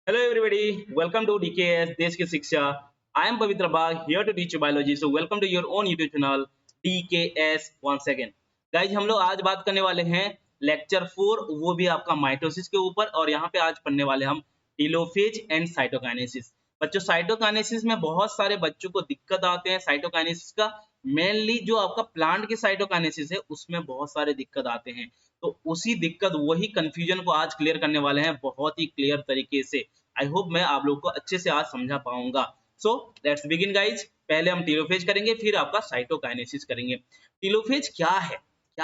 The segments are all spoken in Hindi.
Hello everybody, welcome to DKS देश की शिक्षा. I am Pavitra Bagh here to teach you biology. So welcome to your own YouTube channel DKS once again. Guys, हम लोग आज बात करने वाले हैं लेक्चर 4, वो भी आपका माइटोसिस के ऊपर. और यहाँ पे आज पढ़ने वाले हम टीलोफेज एंड साइटोकाइनेसिस. बच्चों, साइटोकाइनेसिस में बहुत सारे बच्चों को दिक्कत आते हैं. साइटोकाइनेसिस का मेनली जो आपका प्लांट की साइटोकाइनेसिस है उसमें बहुत सारे दिक्कत आते हैं. तो उसी दिक्कत, वही कंफ्यूजन को आज क्लियर करने वाले हैं बहुत ही क्लियर तरीके से. आई होप मैं आप लोग को अच्छे से आज समझा पाऊंगा. So let's begin guys. पहले हम टीलोफेज करेंगे, फिर आपका साइटोकाइनेसिस करेंगे. टीलोफेज क्या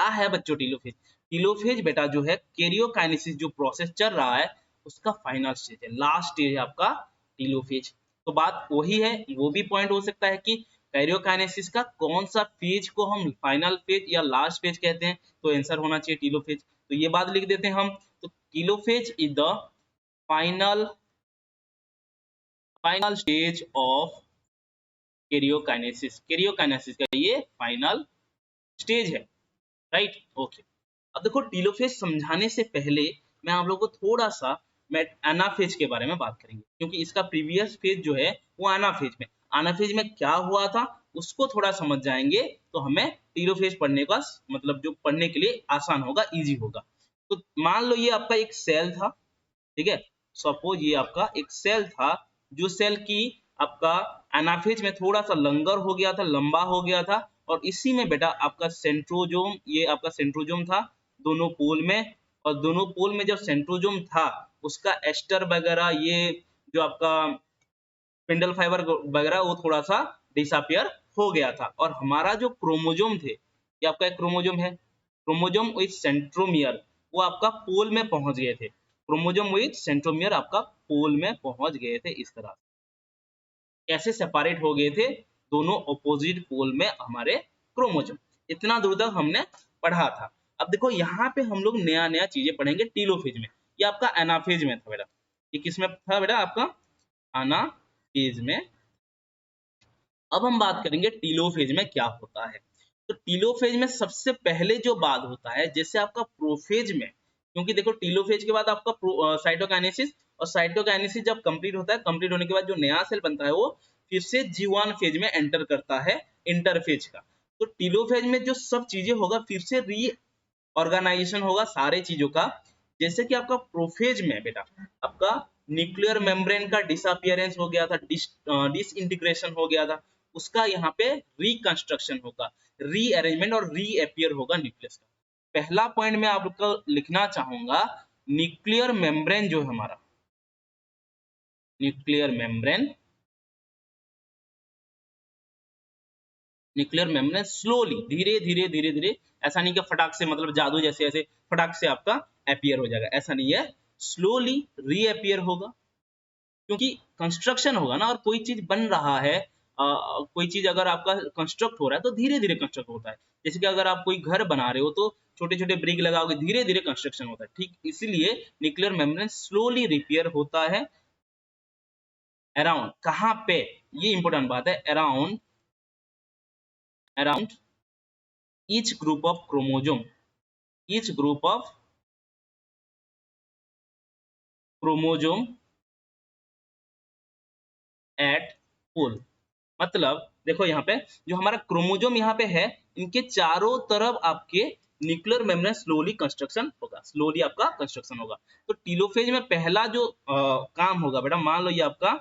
है बच्चों? टीलोफेज बेटा जो है कैरियोकाइनेसिस जो प्रोसेस चल रहा है उसका फाइनल स्टेज है, लास्ट स्टेज है आपका टीलोफेज. तो बात वही है, वो भी पॉइंट हो सकता है कि कैरियोकाइनेसिस का कौन सा फेज को हम फाइनल फेज या लास्ट फेज कहते हैं, तो आंसर होना चाहिए टीलोफेज. तो ये बात लिख देते हैं हम. तो telophase is the final stage of karyokinesis का ये फाइनल स्टेज है, राइट? ओके. अब देखो, टीलोफेज समझाने से पहले मैं आप लोगों को थोड़ा सा एनाफेज के बारे में बात करेंगे, क्योंकि इसका प्रीवियस फेज जो है वो एनाफेज में क्या हुआ था उसको थोड़ा समझ जाएंगे तो हमें टीलोफेज पढ़ने का मतलब जो पढ़ने के लिए आसान होगा, इजी होगा. तो मान लो ये आपका एक सेल था, ठीक है. सपोज ये आपका एक सेल था, जो सेल की आपका एनाफेज में थोड़ा सा लंगर हो गया था, लंबा हो गया था. और इसी में बेटा आपका सेंट्रोजोम, ये आपका सेंट्रोजोम था दोनों पोल में. और दोनों पोल में जब सेंट्रोजोम था उसका एस्टर वगैरह, ये जो आपका स्पिंडल फाइबर वगैरह, वो थोड़ा सा डिसअपियर हो गया था. और हमारा जो क्रोमोजोम थे, ये आपका एक क्रोमोजोम है, क्रोमोजोम विद सेंट्रोमियर, वो आपका पोल में पहुंच गए थे. क्रोमोजोम विद सेंट्रोमियर आपका पोल में पहुंच गए थे. इस तरह कैसे सेपरेट हो गए थे दोनों ऑपोजिट पोल में हमारे क्रोमोजोम. इतना दूर तक हमने पढ़ा था. अब देखो यहाँ पे हम लोग नया चीजें पढ़ेंगे टीलोफेज में. ये आपका एनाफेज में था बेटा. ये किस में था बेटा? आपका एनाफेज में. अब हम बात करेंगे टीलोफेज में क्या होता है. तो टीलोफेज में सबसे पहले जो बात होता है, जैसे आपका प्रोफेज में, क्योंकि देखो टीलोफेज के बाद आपका साइटोकाइनेसिस, और साइटोकाइनेसिस जब कंप्लीट होता है, कंप्लीट होने के बाद जो नया सेल बनता है वो फिर से G1 फेज में एंटर करता है, इंटरफेज का. तो टीलोफेज में जो सब चीजें होगा फिर से रीऑर्गेनाइजेशन होगा सारे चीजों का. जैसे कि आपका प्रोफेज में बेटा आपका न्यूक्लियर मेम्ब्रेन का डिसअपियरेंस हो गया था, डिसइंटीग्रेशन हो गया था, उसका यहाँ पे रिकंस्ट्रक्शन होगा, रीअरेंजमेंट और रीअपियर होगा न्यूक्लियस का. पहला पॉइंट मैं आपको लिखना चाहूंगा, न्यूक्लियर मेम्ब्रेन जो है हमारा, न्यूक्लियर मेम्ब्रेन स्लोली, धीरे धीरे, ऐसा नहीं कि फटाक से, मतलब जादू जैसे ऐसे फटाक से आपका अपीयर हो जाएगा, ऐसा नहीं है. स्लोली रीअपियर होगा, क्योंकि कंस्ट्रक्शन होगा ना. और कोई चीज बन रहा है, कोई चीज अगर आपका कंस्ट्रक्ट हो रहा है तो धीरे धीरे कंस्ट्रक्ट होता है. जैसे कि अगर आप कोई घर बना रहे हो तो छोटे छोटे ब्रिक लगाओगे, धीरे धीरे कंस्ट्रक्शन होता है. ठीक इसीलिए न्यूक्लियर मेम्ब्रेन स्लोली रिपेयर होता है अराउंड, कहाँ पे, ये इंपॉर्टेंट बात है, around each group of chromosome, each group of chromosome at pole. मतलब देखो यहाँ पे जो हमारा क्रोमोजोम यहाँ पे है, इनके चारों तरफ आपके न्यूक्लियर मेम्ब्रेन स्लोली कंस्ट्रक्शन होगा, स्लोली आपका कंस्ट्रक्शन होगा. तो टीलोफेज में पहला जो काम होगा बेटा, मान लो ये आपका,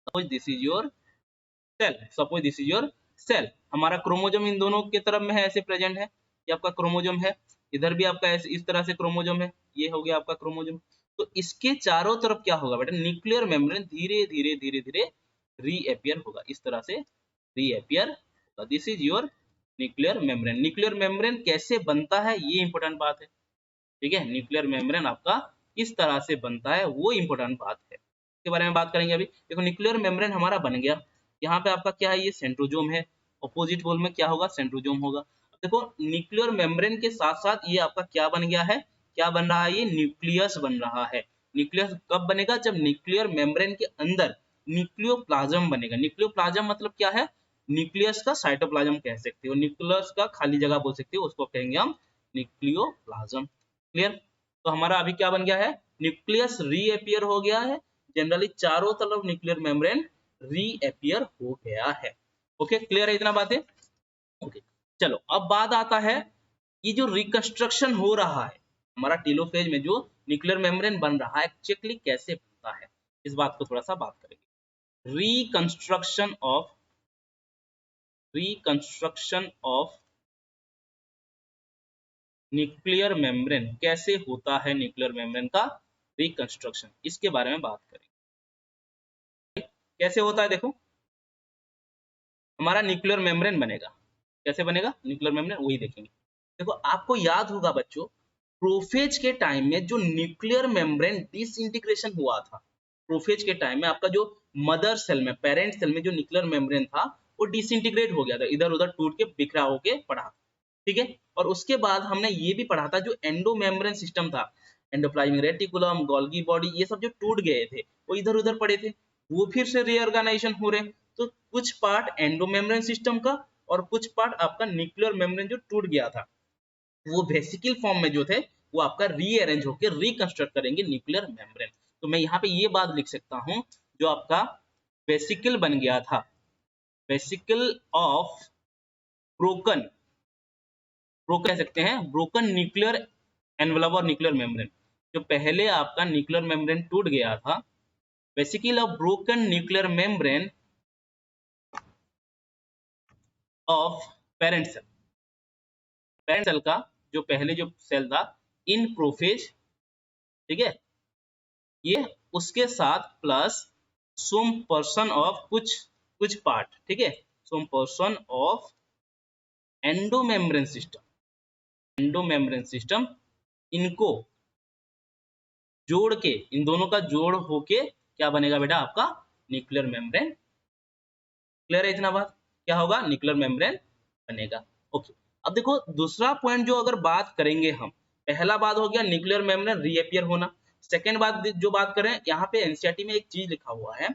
suppose this is your cell, हमारा क्रोमोजोम इन दोनों के तरफ में है, ऐसे प्रेजेंट है. ये आपका क्रोमोजोम है, इधर भी आपका ऐसे इस तरह से क्रोमोजोम है, ये हो गया आपका क्रोमोजोम. तो इसके चारों तरफ क्या होगा बेटा, न्यूक्लियर मेम्ब्रेन धीरे धीरे रीअपियर होगा, इस तरह से रीअपियर होगा. This is your nuclear membrane. Nuclear membrane कैसे बनता है ये इंपॉर्टेंट बात है, ठीक है. न्यूक्लियर मेम्ब्रेन आपका किस तरह से बनता है वो इंपॉर्टेंट बात है, इसके बारे में बात करेंगे अभी. देखो न्यूक्लियर मेम्ब्रेन हमारा बन गया, यहाँ पे आपका क्या है, ये सेंट्रोजोम है, ऑपोजिट पोल में क्या होगा, सेंट्रोजोम होगा. देखो न्यूक्लियर मेम्ब्रेन के साथ साथ ये आपका क्या बन गया है, क्या बन रहा है, ये न्यूक्लियस बन रहा है. न्यूक्लियस कब बनेगा, जब न्यूक्लियर मेम्ब्रेन के अंदर न्यूक्लियोप्लाज्म बनेगा. न्यूक्लियोप्लाज्म मतलब क्या है, न्यूक्लियस का साइटोप्लाज्म कह सकते हो, न्यूक्लियस का खाली जगह बोल सकते हो, उसको कहेंगे हम न्यूक्लियोप्लाज्म. क्लियर? तो हमारा अभी क्या बन गया है, न्यूक्लियस रीअपियर हो गया है, जनरली चारों तरफ न्यूक्लियर मेम्ब्रेन रीअपियर हो गया है। ओके, क्लियर है इतना बातें? ओके, चलो अब बात आता है ये जो रिकंस्ट्रक्शन हो रहा है हमारा टेलोफेज में, जो न्यूक्लियर मेम्ब्रेन बन रहा है एक्चुअली कैसे बनता है, इस बात को थोड़ा सा बात करेंगे। रिकंस्ट्रक्शन ऑफ न्यूक्लियर मेम्ब्रेन, कैसे होता है न्यूक्लियर मेम्ब्रेन का रिकंस्ट्रक्शन, इसके बारे में बात करेंगे। कैसे होता है, देखो हमारा न्यूक्लियर मेम्ब्रेन बनेगा, कैसे बनेगा न्यूक्लियर मेम्ब्रेन वही देखेंगे। देखो आपको याद होगा बच्चों, प्रोफेज के टाइम में जो न्यूक्लियर मेम्ब्रेन डिसइंटीग्रेशन हुआ था, प्रोफेज के टाइम में आपका जो मदर सेल में, पेरेंट सेल में जो न्यूक्लियर मेम्ब्रेन था वो डिसइंटीग्रेट हो गया था, इधर उधर टूट के बिखरा होके पड़ा, ठीक है। और उसके बाद हमने ये भी पढ़ा था जो एंडो मेम्ब्रेन सिस्टम था, एंडोप्लाज्मिक रेटिकुलम, गोल्गी बॉडी, ये सब जो टूट गए थे वो इधर उधर पड़े थे, वो फिर से रीऑर्गेनाइजेशन हो रहे हैं। तो कुछ पार्ट एंडो मेम्ब्रेन सिस्टम का और कुछ पार्ट आपका न्यूक्लियर मेम्ब्रेन जो टूट गया था वो वेसिकल फॉर्म में जो थे वो आपका रीअरेंज होकर रिकंस्ट्रक्ट करेंगे न्यूक्लियर मेम्ब्रेन। तो मैं यहाँ पे ये बात लिख सकता हूँ, जो आपका वेसिकल बन गया था, वेसिकल ऑफ ब्रोकन कह सकते हैं, ब्रोकन न्यूक्लियर एनवलप और न्यूक्लियर मेम्ब्रेन, जो पहले आपका न्यूक्लियर मेम्ब्रेन टूट गया था, vesicle of broken nuclear membrane of parent cell, parent cell का जो पहले जो सेल था इन प्रोफेज, ठीक है, ये उसके साथ प्लस सम पर्सन ऑफ कुछ पार्ट, ठीक है, some person of endomembrane system, endomembrane system, इनको जोड़ के, इन दोनों का जोड़ होके क्या बनेगा बेटा आपका न्यूक्लियर मेम्ब्रेन। क्लियर है इतना बात, क्या होगा न्यूक्लियर मेम्ब्रेन बनेगा। ओके, अब देखो दूसरा पॉइंट जो अगर बात करेंगे हम, पहला बात हो गया न्यूक्लियर मेम्ब्रेन रीअपियर होना, सेकेंड बात जो बात करें यहाँ पे एनसीईआरटी में एक चीज लिखा हुआ है,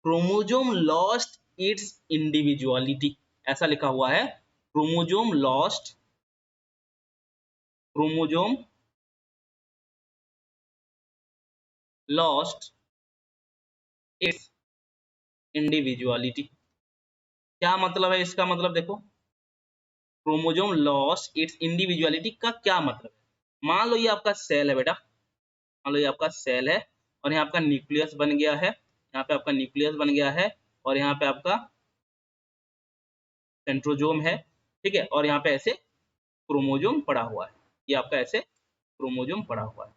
क्रोमोजोम लॉस्ट इट्स इंडिविजुअलिटी, ऐसा लिखा हुआ है, क्रोमोजोम लॉस्ट इट्स इंडिविजुअलिटी। क्या मतलब है इसका, मतलब देखो क्रोमोजोम लॉस्ट इट्स इंडिविजुअलिटी का क्या मतलब है। मान लो ये आपका सेल है बेटा, मान लो ये आपका सेल है और यहाँ आपका न्यूक्लियस बन गया है, यहाँ पे आपका न्यूक्लियस बन गया है और यहाँ पे आपका सेंट्रोजोम है, ठीक है, और यहाँ पे ऐसे क्रोमोजोम पड़ा हुआ है, ये आपका ऐसे क्रोमोजोम पड़ा हुआ है।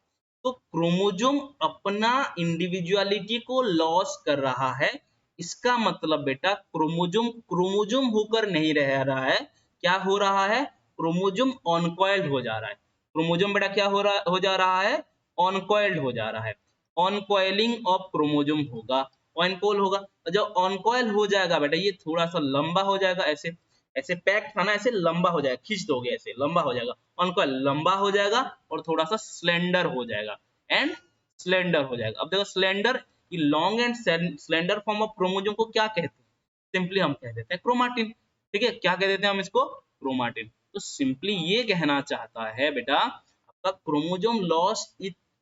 तो क्रोमोजोम अपना इंडिविजुअलिटी को लॉस कर रहा है, इसका मतलब बेटा क्रोमोजोम क्रोमोजोम होकर नहीं रह रहा है, क्या हो रहा है, क्रोमोजोम ऑनकॉइल्ड हो जा रहा है। क्रोमोजोम बेटा क्या हो जा रहा है, ऑनकॉइल्ड हो जा रहा है, ऑनकॉइलिंग ऑफ क्रोमोजोम होगा, ऑनकॉइल होगा। जब ऑनकॉइल हो जाएगा बेटा ये थोड़ा सा लंबा हो जाएगा, ऐसे ऐसे पैक था ना, ऐसे लंबा हो जाएगा, खींच दोगे ऐसे लंबा हो जाएगा, ऑनकॉइल लंबा हो जाएगा और थोड़ा सा स्लेंडर हो जाएगा, एंड स्लेंडर हो जाएगा। अब देखो स्लेंडर, ये long and slender form of chromosome को क्या कहते हैं, सिंपली हम कह देते हैं क्रोमाटिन, ठीक है, क्या कह देते हैं हम इसको, क्रोमाटिन। तो सिंपली ये कहना चाहता है बेटा आपका क्रोमोजोम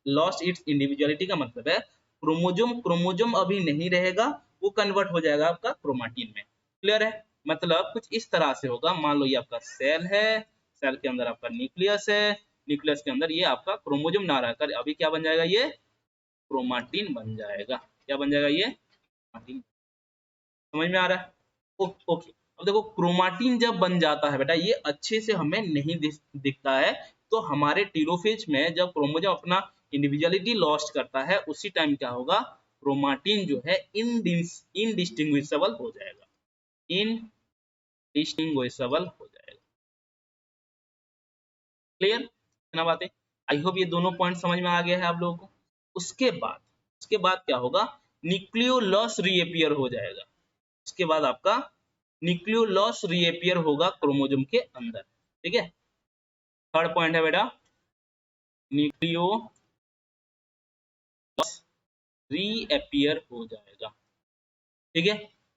लॉस्ट इट्स इंडिविजुअलिटी का मतलब है क्रोमोजोम अभी नहीं रहेगा, वो कन्वर्ट हो जाएगा आपका क्रोमाटिन में। क्लियर है, मतलब कुछ इस तरह से होगा, मान लो ये आपका सेल है, सेल के अंदर आपका न्यूक्लियस है, न्यूक्लियस के अंदर ये आपका क्रोमोजोम ना रहकर अभी क्या बन जाएगा, ये क्रोमाटिन बन जाएगा। क्या बन जाएगा, ये क्रोमाटिन। समझ में आ रहा है? ओके, अब देखो क्रोमाटिन जब बन जाता है बेटा ये अच्छे से हमें नहीं दिखता है, तो हमारे टेलोफेज में जब क्रोमोजोम अपना इंडिविजुअलिटी लॉस्ट करता है उसी टाइम क्या होगा, क्रोमाटिन जो है इनडिस्टिंग्विशेबल हो जाएगा, इनडिस्टिंग्विशेबल हो जाएगा। क्लियर इतना बातें, आई होप ये दोनों पॉइंट समझ में आ गया है आप लोगों को। उसके बाद क्या होगा, न्यूक्लियोलस रीअपियर हो जाएगा, उसके बाद आपका न्यूक्लियोलस रीअपियर होगा क्रोमोजोम के अंदर, ठीक है। थर्ड पॉइंट है बेटा न्यूक्लियोलस रीअपियर हो जाएगा, ठीक है,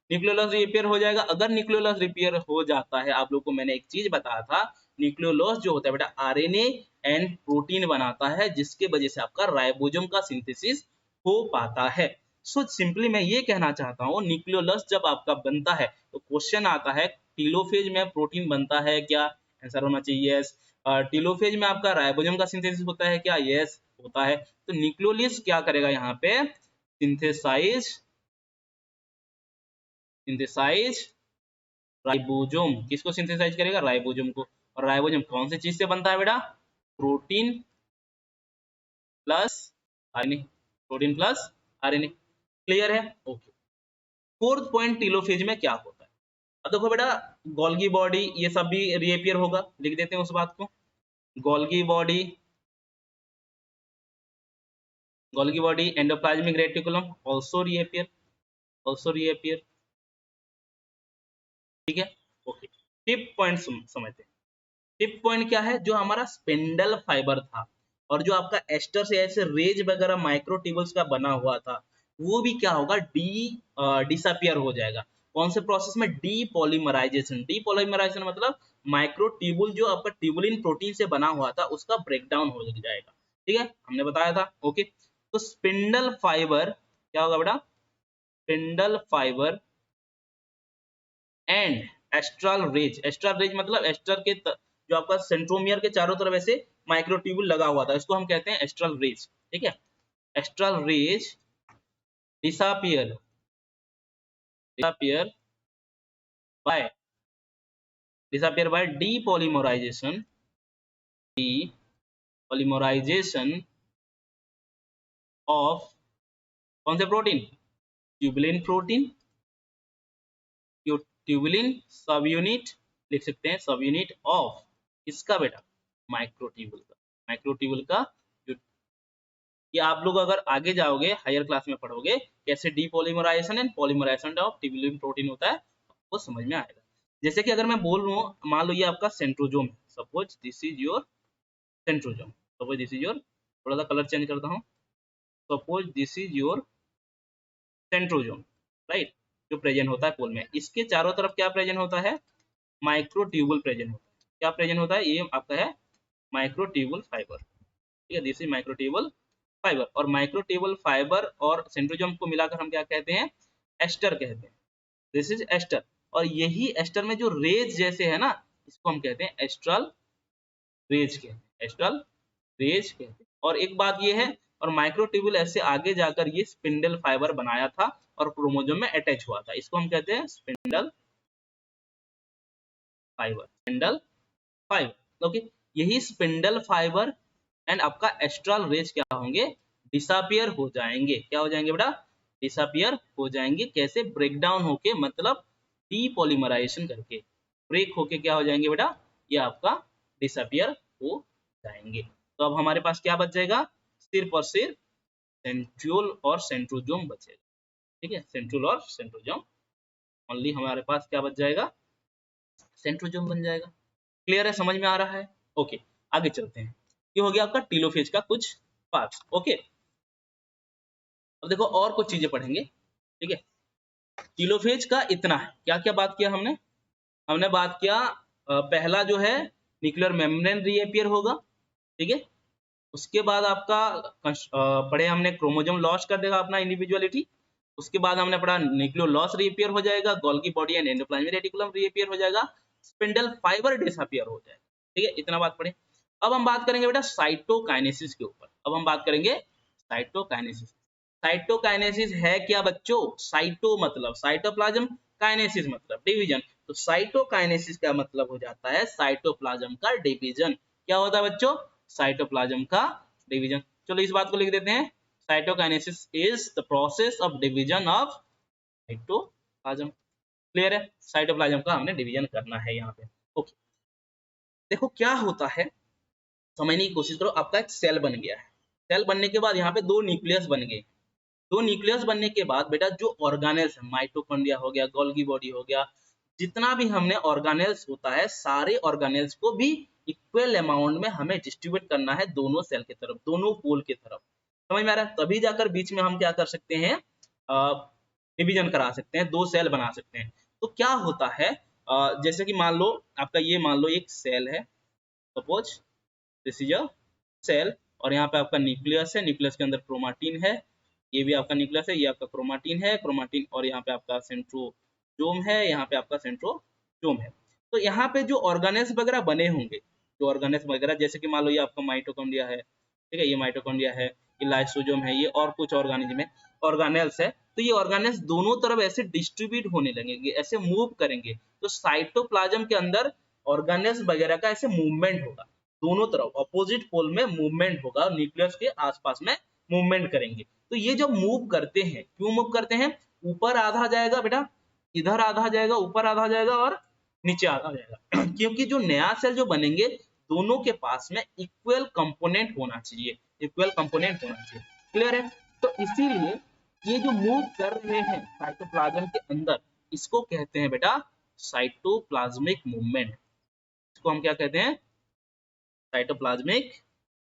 न्यूक्लियोलस रीअपियर हो जाएगा। अगर न्यूक्लियोलस रिपेयर हो जाता है, आप लोग को मैंने एक चीज बताया था न्यूक्लियोलस जो होता है बेटा आरएनए एंड प्रोटीन बनाता है, जिसके वजह से आपका राइबोसोम का सिंथेसिस हो पाता है। सो सिंपली मैं ये कहना चाहता हूँ, न्यूक्लियोलस जब आपका बनता है तो क्वेश्चन आता है टीलोफेज में प्रोटीन बनता है क्या? आंसर होना चाहिए यस। टीलोफेज में आपका राइबोसोम का सिंथेसिस होता है क्या? यस होता है। तो न्यूक्लियोलस क्या करेगा यहाँ पे? Synthesise ribosome. किसको सिंथेसाइज करेगा? राइबोसोम को। और राइबोसोम कौन सी चीज से बनता है बेटा? Protein plus RNA. Protein plus RNA. Clear है? ओके। फोर्थ पॉइंट, टीलोफेज में क्या होता है? अब देखो बेटा, गोल्गी बॉडी ये सब भी रीअपियर होगा, लिख देते हैं उस बात को। Golgi body endoplasmic reticulum also reappear. ठीक है, ओके। फिफ्थ पॉइंट समझते हैं। फिफ्थ पॉइंट क्या है? जो हमारा स्पिंडल फाइबर था और जो आपका एस्टर से ऐसे रेज वगैरह माइक्रोट्यूबल्स का बना हुआ था, वो भी क्या होगा? डिसअपियर हो जाएगा। कौन से प्रोसेस में? डीपॉलीमराइजेशन। डीपॉलीमराइजेशन मतलब माइक्रोट्यूबुल जो आपका ट्यूबुलिन प्रोटीन से बना हुआ था उसका ब्रेकडाउन हो जाएगा। ठीक है, हमने बताया था। ओके, तो स्पिंडल फाइबर क्या होगा बेटा? Spindle fibre and astral rays मतलब एस्टर के जो आपका सेंट्रोमियर के चारों तरफ ऐसे माइक्रोट्यूबुल लगा हुआ था, इसको हम कहते हैं एस्ट्रल रेज। ठीक है, astral rays disappear by depolymerisation of कौन से protein? Tubulin protein. Tubulin subunit लिख सकते हैं, सब यूनिट ऑफ इसका बेटा माइक्रोट्यूबुल का जो, ये आप लोग अगर आगे जाओगे हायर क्लास में पढ़ोगे कैसे depolymerisation and polymerisation of tubulin protein होता है, वो समझ में आएगा। जैसे कि अगर मैं बोल रहा हूँ, मान लो ये आपका सेंट्रोजोम है, suppose this is your centrosome, suppose this is your, थोड़ा सा कलर चेंज करता हूँ, suppose this is your centrosome, right, जो प्रेजेंट होता है पोल में। इसके चारों तरफ क्या प्रेजेंट होता है? माइक्रोट्यूबुल प्रेजेंट होता है। क्या प्रेजेंट होता है? ये आपका है माइक्रोट्यूबुल फाइबर। ठीक है, दिस इज माइक्रोट्यूबुल फाइबर। और माइक्रोट्यूबुल फाइबर और सेंट्रोजोम को मिलाकर हम क्या कहते हैं? एस्टर कहते हैं। This is aster. और यही एस्टर में जो रेज जैसे है ना, इसको हम कहते हैं एस्ट्रल रेज कहते हैं, एस्ट्रल रेज कहते हैं। और एक बात ये है, और माइक्रोट्यूबुल ऐसे आगे जाकर ये स्पिंडल फाइबर बनाया था और क्रोमोसोम में अटैच हुआ था, इसको हम कहते हैं स्पिंडल फाइबर। ओके, यही स्पिंडल फाइबर एंड आपका एस्ट्रल रेज क्या होंगे? डिसअपियर हो जाएंगे। क्या हो जाएंगे बेटा? डिसअपियर हो जाएंगे। कैसे? ब्रेकडाउन होके, मतलब डीपॉलीमराइजेशन करके ब्रेक होके क्या हो जाएंगे बेटा? ये आपका डिसअपियर हो जाएंगे। तो अब हमारे पास क्या बच जाएगा? सिर्फ और सिर्फ सेंट्रियोल और सेंट्रोजोम बचेगा। ठीक है, सेंट्रियोल और सेंट्रोजोम ओनली हमारे पास क्या बच जाएगा? सेंट्रोजोम बन जाएगा। क्लियर है? समझ में आ रहा है? ओके, आगे चलते हैं। ये हो गया आपका टीलोफेज का कुछ पार्ट्स। ओके, अब देखो और कुछ चीजें पढ़ेंगे। ठीक है, टीलोफेज का इतना है। क्या क्या बात किया हमने? हमने बात किया पहला जो है न्यूक्लियर मेम्ब्रेन रीअपियर होगा। ठीक है, उसके बाद आपका पढ़े हमने क्रोमोसोम लॉस कर देगा अपना इंडिविजुअलिटी। उसके बाद हमने पढ़ा न्यूक्लियोलस रीअपियर हो जाएगा, Golgi body and endoplasmic reticulum reappear हो जाएगा, स्पिंडल फाइबर डिसअपियर हो जाएगा। ठीक है, इतना बात पढ़े। अब हम बात करेंगे बेटा साइटोकाइनेसिस के ऊपर। अब हम बात करेंगे साइटोकाइनेसिस। साइटोकाइनेसिस है क्या बच्चों? साइटो मतलब साइटोप्लाज्म, काइनेसिस मतलब डिवीजन। तो साइटोकाइनेसिस का मतलब हो जाता है साइटोप्लाज्म का डिवीजन। क्या होता है बच्चों? साइटोप्लाज्म का डिवीजन। चलो इस बात को लिख देते हैं, cytokinesis is the process of division of cytoplasm. Clear है? साइटोप्लाज्म का हमने डिवीजन करना है यहाँ पे। ओके, देखो क्या होता है, समझने की कोशिश करो। आपका एक सेल बन गया है। सेल बनने के बाद यहाँ पे दो न्यूक्लियस बन गए। दो न्यूक्लियस बनने के बाद बेटा जो ऑर्गेनेल्स है, माइटोकॉन्ड्रिया हो गया, गोल्गी बॉडी हो गया, जितना भी हमने ऑर्गेनेल्स होता है, सारे ऑर्गेनेल्स को भी इक्वल अमाउंट में हमें डिस्ट्रीब्यूट करना है दोनों सेल की तरफ, दोनों पोल की तरफ। समझ में आ रहा है? तभी जाकर बीच में हम क्या कर सकते हैं? डिवीजन करा सकते हैं, दो सेल बना सकते हैं। तो क्या होता है, जैसे कि मान लो आपका ये, मान लो एक सेल है, suppose this is a cell और यहाँ पे आपका न्यूक्लियस है, न्यूक्लियस के अंदर क्रोमाटिन है, ये भी आपका न्यूक्लियस है, ये आपका क्रोमाटिन है, क्रोमाटिन और यहाँ पे आपका सेंट्रोजोम है, यहाँ पे आपका सेंट्रोजोम है। तो यहाँ पे जो ऑर्गेनेल्स वगैरह बने होंगे, जो ऑर्गेनेल्स वगैरह जैसे कि मान लो ये आपका माइटोकॉन्ड्रिया है, ठीक है, ये माइटोकॉन्ड्रिया है, ये लाइसोसोम है, ये और कुछ ऑर्गेनिज्म है, ऑर्गेनेल्स है। तो ये ऑर्गेनेल्स दोनों तरफ ऐसे डिस्ट्रीब्यूट होने लगेंगे, ऐसे मूव करेंगे, तो साइटोप्लाज्म के अंदर ऑर्गेनेल्स वगैरह का ऐसे मूवमेंट होगा, दोनों तरफ अपोजिट पोल में मूवमेंट होगा, न्यूक्लियस के आसपास में मूवमेंट करेंगे। तो ये जब मूव करते हैं, क्यों मूव करते हैं, ऊपर आधा जाएगा बेटा, इधर आधा जाएगा, ऊपर आधा जाएगा और नीचे आधा जाएगा क्योंकि जो नया सेल जो बनेंगे दोनों के पास में इक्वल कंपोनेंट होना चाहिए, इक्वल कंपोनेंट होना चाहिए। क्लियर है? तो इसीलिए ये जो मूव कर रहे हैं साइटोप्लाज्म के अंदर, इसको कहते हैं बेटा साइटोप्लाज्मिक मूवमेंट। इसको हम क्या कहते हैं, साइटोप्लाज्मिक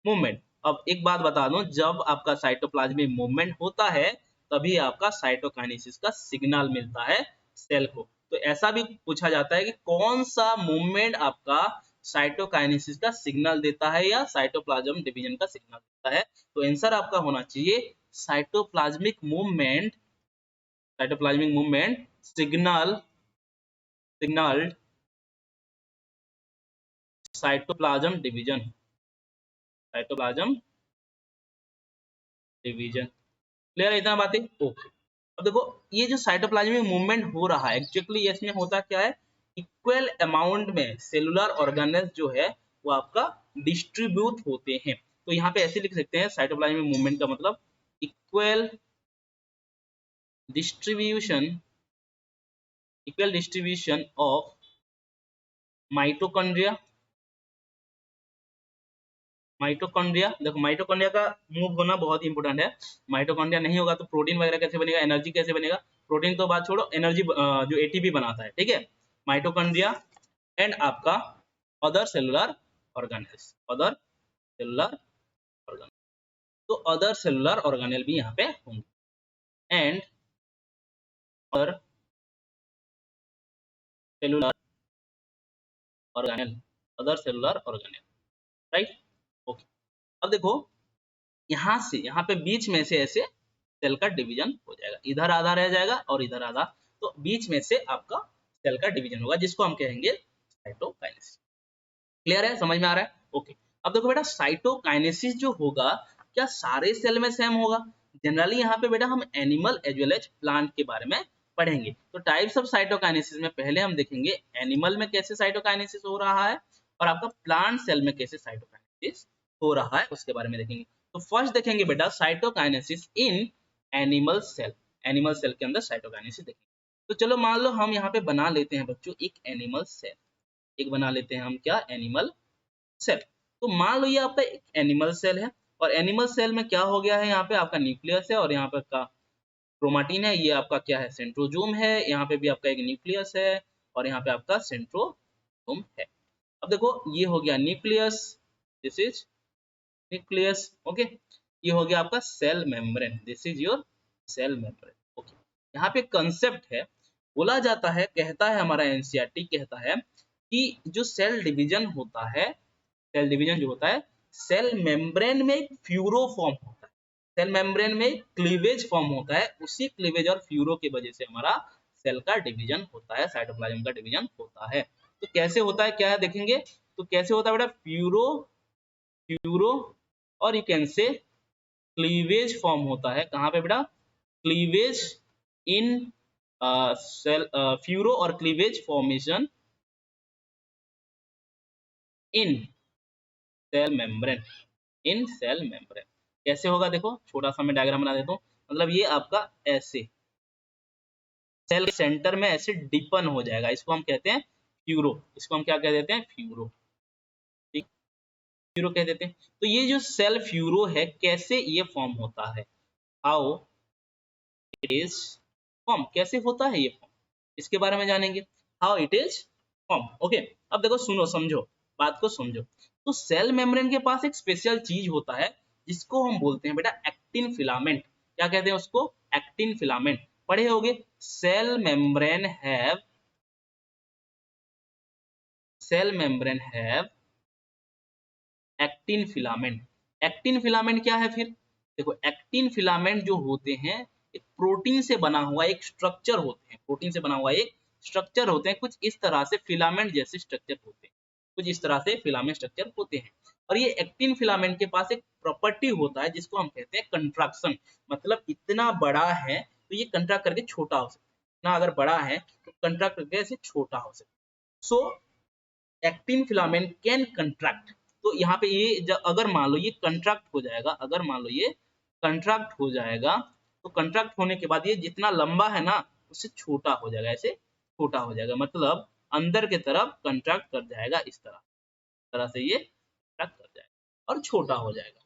मूवमेंट। अब एक बात बता दूं, जब आपका साइटोप्लाज्मिक मूवमेंट होता है तभी आपका साइटोकाइनेसिस का सिग्नल मिलता है सेल को। तो ऐसा भी पूछा जाता है कि कौन सा मूवमेंट आपका साइटोकाइनेसिस का सिग्नल देता है या साइटोप्लाज्म डिवीजन का सिग्नल देता है। तो आंसर आपका होना चाहिए cytoplasmic movement, cytoplasmic movement signalled cytoplasm division, cytoplasm division. Clear है इतना बातें? ओके। अब देखो ये जो साइटोप्लाज्मिक मूवमेंट हो रहा है एक्चुअली इसमें होता क्या है, इक्वल अमाउंट में सेलुलर ऑर्गेनेल्स जो है वो आपका डिस्ट्रीब्यूट होते हैं। तो यहाँ पे ऐसे लिख सकते हैं साइटोप्लाज्मिक मूवमेंट का मतलब equal distribution, equal distribution of mitochondria, mitochondria. देखो माइटोकॉन्ड्रिया का मूव होना बहुत इंपॉर्टेंट है, माइटोकॉन्ड्रिया नहीं होगा तो प्रोटीन वगैरह कैसे बनेगा, एनर्जी कैसे बनेगा, प्रोटीन तो बात छोड़ो, एनर्जी जो एटीपी बनाता है, ठीक है, माइटोकॉन्ड्रिया एंड आपका other cellular organelles, other cellular organelle. तो अदर सेलुलर ऑर्गेनेल भी यहाँ पे होंगे and other cellular organelle, other cellular organelle, right. Okay. अब देखो यहाँ से यहाँ पे बीच में से ऐसे सेल का डिवीजन हो जाएगा, इधर आधा रह जाएगा और इधर आधा, तो बीच में से आपका सेल का डिवीजन होगा जिसको हम कहेंगे साइटोकाइनेसिस। क्लियर है, समझ में आ रहा है? ओके। अब देखो बेटा साइटोकाइनेसिस जो होगा क्या सारे सेल में सेम होगा, जनरली यहाँ पे बेटा हम animal as well as plant के बारे में पढ़ेंगे। तो टाइप्स ऑफ साइटोकाइनेसिस में पहले हम देखेंगे एनिमल में कैसे साइटोकाइनेसिस हो रहा है और आपका प्लांट सेल में कैसे साइटोकाइनेसिस हो रहा है उसके बारे में देखेंगे। तो फर्स्ट देखेंगे बेटा cytokinesis in animal cell, animal cell के अंदर साइटोकाइनेसिस देखेंगे। तो चलो मान लो हम यहाँ पे बना लेते हैं बच्चों एक एनिमल सेल, एक बना लेते हैं हम क्या, एनिमल सेल। तो मान लो ये आपका एक एनिमल सेल है और एनिमल सेल में क्या हो गया है, यहाँ पे आपका न्यूक्लियस है और यहाँ पे का क्रोमाटिन है, ये आपका क्या है, सेंट्रोजोम है, यहाँ पे भी आपका एक न्यूक्लियस है और यहाँ पे आपका सेंट्रोजोम है। अब देखो ये हो गया nucleus, this is nucleus, okay. ये हो गया आपका cell membrane, this is your cell membrane, okay. यहाँ पे कंसेप्ट है, बोला जाता है, कहता है हमारा एनसीईआरटी कहता है कि जो सेल डिवीजन होता है, सेल डिवीजन जो होता है, सेल मेम्ब्रेन में एक फ्यूरो फॉर्म होता है, सेल मेम्ब्रेन में क्लीवेज फॉर्म होता है, उसी क्लीवेज और फ्यूरो की वजह से हमारा सेल का डिवीजन होता है, साइटोप्लाज्म का डिवीजन होता है। तो कैसे होता है क्या है देखेंगे, तो कैसे होता है बेटा, फ्यूरो, फ्यूरो और you can say cleavage form होता है, कहाँ पे बेटा, क्लीवेज इन सेल, फ्यूरो और cleavage formation in cell membrane, in cell membrane. कैसे होगा देखो, छोटा सा मैं डायग्राम बना देता हूँ, मतलब ये आपका ऐसे सेल के सेंटर में ऐसे डिपन हो जाएगा, इसको हम कहते हैं फ्यूरो, इसको हम क्या कह देते हैं, फ्यूरो, ठीक, फ्यूरो कह देते हैं। तो ये जो सेल फ्यूरो है कैसे ये फॉर्म होता है, हाउ इट इज फॉर्म, कैसे होता है ये फॉर्म, इसके बारे में जानेंगे, how it is form, okay. अब देखो सुनो समझो, बात को समझो। तो सेल मेम्ब्रेन के पास एक स्पेशल चीज होता है जिसको हम बोलते हैं बेटा एक्टिन फिलामेंट, क्या कहते हैं उसको, एक्टिन फिलामेंट, पढ़े होगे। Cell membrane have, cell membrane have actin filament. Actin filament क्या है फिर? देखो एक्टिन फिलामेंट जो होते हैं एक प्रोटीन से बना हुआ एक स्ट्रक्चर होते हैं, प्रोटीन से बना हुआ एक स्ट्रक्चर होते हैं, कुछ इस तरह से फिलामेंट जैसे स्ट्रक्चर होते हैं, कुछ इस तरह से फिलामेंट स्ट्रक्चर होते हैं। और ये एक्टिन फिलामेंट के पास एक प्रॉपर्टी होता है जिसको हम कहते हैं कंट्रैक्शन, मतलब इतना बड़ा है तो ये कंट्रैक्ट करके छोटा हो सकता है, इतना अगर बड़ा है तो कंट्रैक्ट करके ऐसे छोटा हो सकता है। सो एक्टिन फिलामेंट कैन कंट्रैक्ट। तो यहाँ पे ये अगर मान लो ये कंट्रैक्ट हो जाएगा, अगर मान लो ये कंट्रैक्ट हो जाएगा तो कंट्रैक्ट होने के बाद ये जितना लंबा है ना उससे छोटा हो जाएगा, ऐसे छोटा हो जाएगा, मतलब अंदर के तरफ कंट्रैक्ट कर जाएगा, इस तरह से ये कंट्रैक्ट कर जाएगा और छोटा हो जाएगा।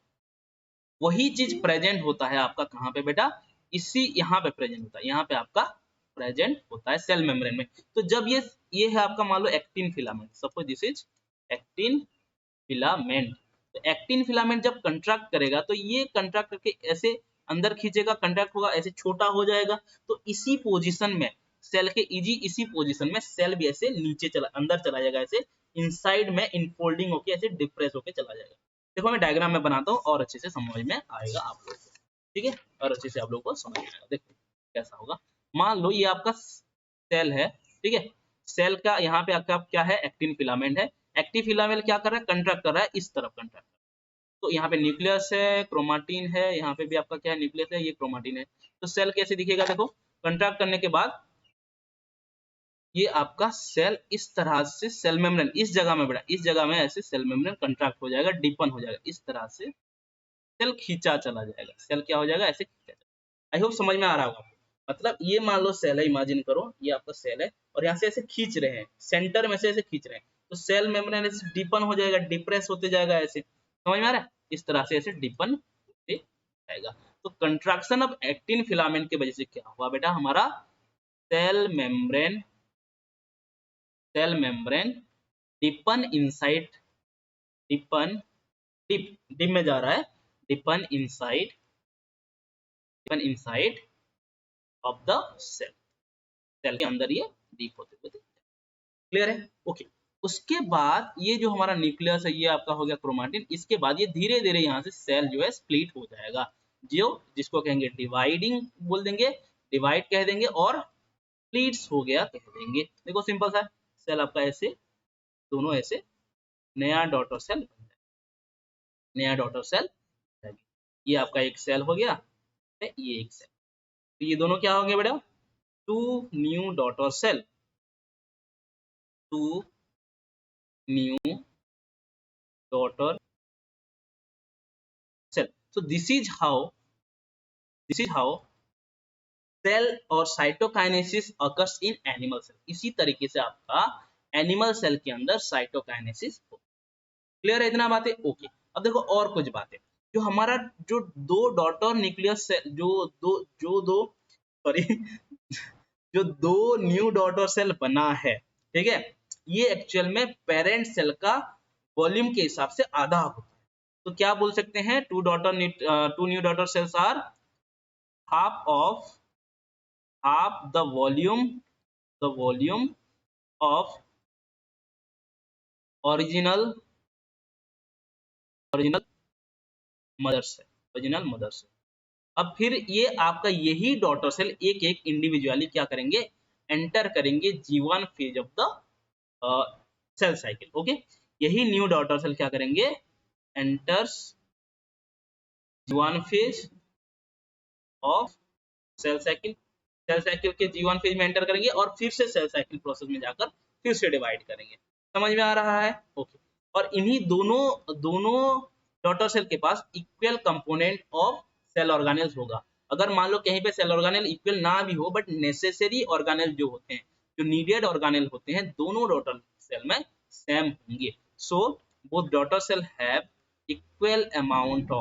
वही चीज प्रेजेंट होता है आपका कहाँ पे बेटा? इसी यहाँ पे प्रेजेंट होता है, यहाँ पे आपका प्रेजेंट होता है सेल मेम्ब्रेन में। तो जब ये है आपका मान लो actin filament, suppose this is actin filament. तो एक्टिन फिलामेंट जब कंट्रैक्ट करेगा तो ये कंट्रैक्ट करके ऐसे अंदर खींचेगा, कंट्रैक्ट होगा, ऐसे छोटा हो जाएगा। तो इसी पोजीशन में सेल के इसी पोजीशन में सेल भी ऐसे नीचे चला अंदर चला जाएगा, ऐसे इनसाइड में इनफोल्डिंग होके ऐसे डिप्रेस होके चला जाएगा। देखो मैं डायग्राम में बनाता हूँ और अच्छे से समझ में आएगा आप लोगों को, ठीक है, और अच्छे से आप लोगों को समझ में आएगा। देखो कैसा होगा, मान लो ये आपका सेल है, ठीक है, सेल का यहाँ पे आपका क्या है? एक्टिन फिलामेंट है। एक्टिन फिलामेंट क्या कर रहा है? कंट्रैक्ट कर रहा है, इस तरफ कंट्रैक्ट। तो यहाँ पे न्यूक्लियस है, क्रोमाटिन है, यहाँ पे भी आपका क्या है? न्यूक्लियस है, ये क्रोमाटिन है। तो सेल कैसे दिखेगा? देखो कंट्रैक्ट करने के बाद ये आपका सेल इस तरह से सेल मेम्ब्रेन इस जगह में बेटा, इस जगह में ऐसे सेल मेम्ब्रेन कंट्रैक्ट हो जाएगा, डीपन हो जाएगा, इस तरह से सेल खींचा चला जाएगा। सेल क्या हो जाएगा? ऐसे खींचा जाएगा। आई होप समझ में आ रहा होगा। मतलब ये मान लो सेल है, इमेजिन करो ये आपका सेल है और यहाँ से ऐसे खींच रहे हैं, सेंटर में से ऐसे खींच रहे हैं, तो सेल मेम्ब्रेन ऐसे डीपन हो जाएगा, डिप्रेस होते जाएगा, ऐसे समझ में आ रहा है? इस तरह से ऐसे डीपन होते जाएगा। तो कंट्रैक्शन ऑफ एक्टिन फिलामेंट की वजह से क्या हुआ बेटा? हमारा cell membrane deepen inside, deepen deep में जा रहा है, deepen inside of the cell, cell के अंदर ये डीप होते हुए। क्लियर है? ओके। उसके बाद ये जो हमारा न्यूक्लियस है ये आपका हो गया क्रोमाटिन। इसके बाद ये धीरे धीरे यहाँ से सेल जो है स्प्लिट हो जाएगा, जो जिसको कहेंगे डिवाइडिंग बोल देंगे, डिवाइड कह देंगे, और स्प्लिट्स हो गया कह देंगे। देखो सिंपल सा सेल आपका ऐसे दोनों ऐसे नया डॉटर सेल बन जाएगा, नया डॉटर सेल। ये आपका एक सेल हो गया, ये एक सेल, तो ये दोनों क्या हो गया बेटा? Two new daughter cell, two new daughter cell. so this is how cell और cytokinesis occurs in animal cell. इसी तरीके से आपका एनिमल सेल के अंदर साइटोकाइनेसिस हो। क्लियर है इतना बातें? ओके। अब देखो और कुछ बातें, जो हमारा जो दो डॉटर न्यूक्लियस सेल, जो दो सॉरी जो दो न्यू डॉटर सेल बना है, ठीक है, ये एक्चुअल में पेरेंट सेल का वॉल्यूम के हिसाब से आधा होता है। तो क्या बोल सकते हैं? Two new daughter cells are half of half the volume of original mother cell, original mother cell. अब फिर ये आपका यही डॉटर सेल एक एक इंडिविजुअली क्या करेंगे? एंटर करेंगे G1 phase of the cell cycle. Okay, यही न्यू डॉटर सेल क्या करेंगे? Enters G1 phase of cell cycle, cell cycle के G1 फेज में एंटर करेंगे और फिर से सेल साइकिल प्रोसेस में जाकर फिर से डिवाइड करेंगे। समझ में आ रहा है? ओके। और इन्हीं दोनों डॉटर सेल के पास equal component of cell organelles होगा। अगर मान लो कहीं पे सेल ऑर्गेनेल इक्वल ना भी हो, बट नेसेसरी ऑर्गेनेल जो होते हैं, जो नीडेड ऑर्गेनेल होते हैं, दोनों डॉटर सेल में सेम होंगे। So both daughter cell have equal amount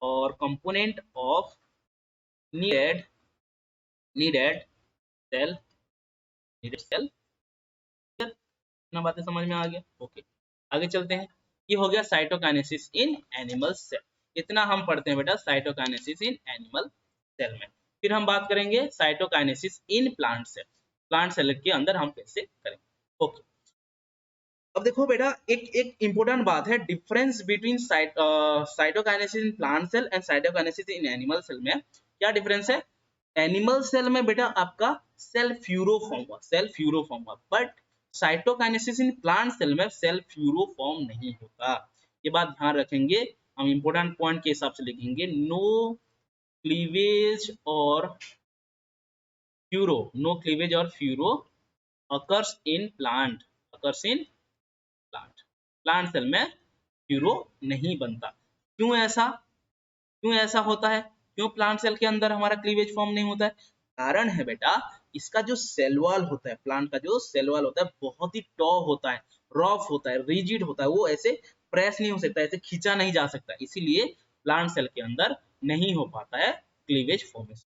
और कंपोनेंट ऑफ needed सेल, इतना बातें समझ में आ गया? ओके, आगे चलते हैं। ये हो गया साइटोकाइनेसिस इन एनिमल सेल, इतना हम पढ़ते हैं बेटा साइटोकाइनेसिस इन एनिमल सेल में। फिर हम बात करेंगे cytokinesis in plant cell, plant cell के अंदर हम कैसे करेंगे। ओके, अब देखो बेटा एक एक इंपॉर्टेंट बात है, difference between cytokinesis in plant cell and cytokinesis in animal cell में क्या डिफरेंस है? एनिमल सेल में बेटा आपका सेल फ्यूरोफॉर्म हुआ, सेल फ्यूरोफॉर्म हुआ, but cytokinesis in plant cell में सेल फ्यूरोफॉर्म नहीं होता। ये बात ध्यान रखेंगे, हम इंपॉर्टेंट पॉइंट के हिसाब से लिखेंगे, नो क्लीवेज और फ्यूरो, नो क्लीवेज और furrow occurs in plant, occurs in plant, plant cell में फ्यूरो नहीं बनता। क्यों ऐसा, क्यों ऐसा होता है, क्यों प्लांट सेल के अंदर हमारा क्लीवेज फॉर्म नहीं होता है? कारण है बेटा इसका जो सेल वॉल होता है, प्लांट का जो सेल वॉल होता है बहुत ही टॉ होता है, रफ होता है, रिजिड होता है, वो ऐसे प्रेस नहीं हो सकता, ऐसे खींचा नहीं जा सकता, इसीलिए प्लांट सेल के अंदर नहीं हो पाता है क्लीवेज फॉर्मेशन।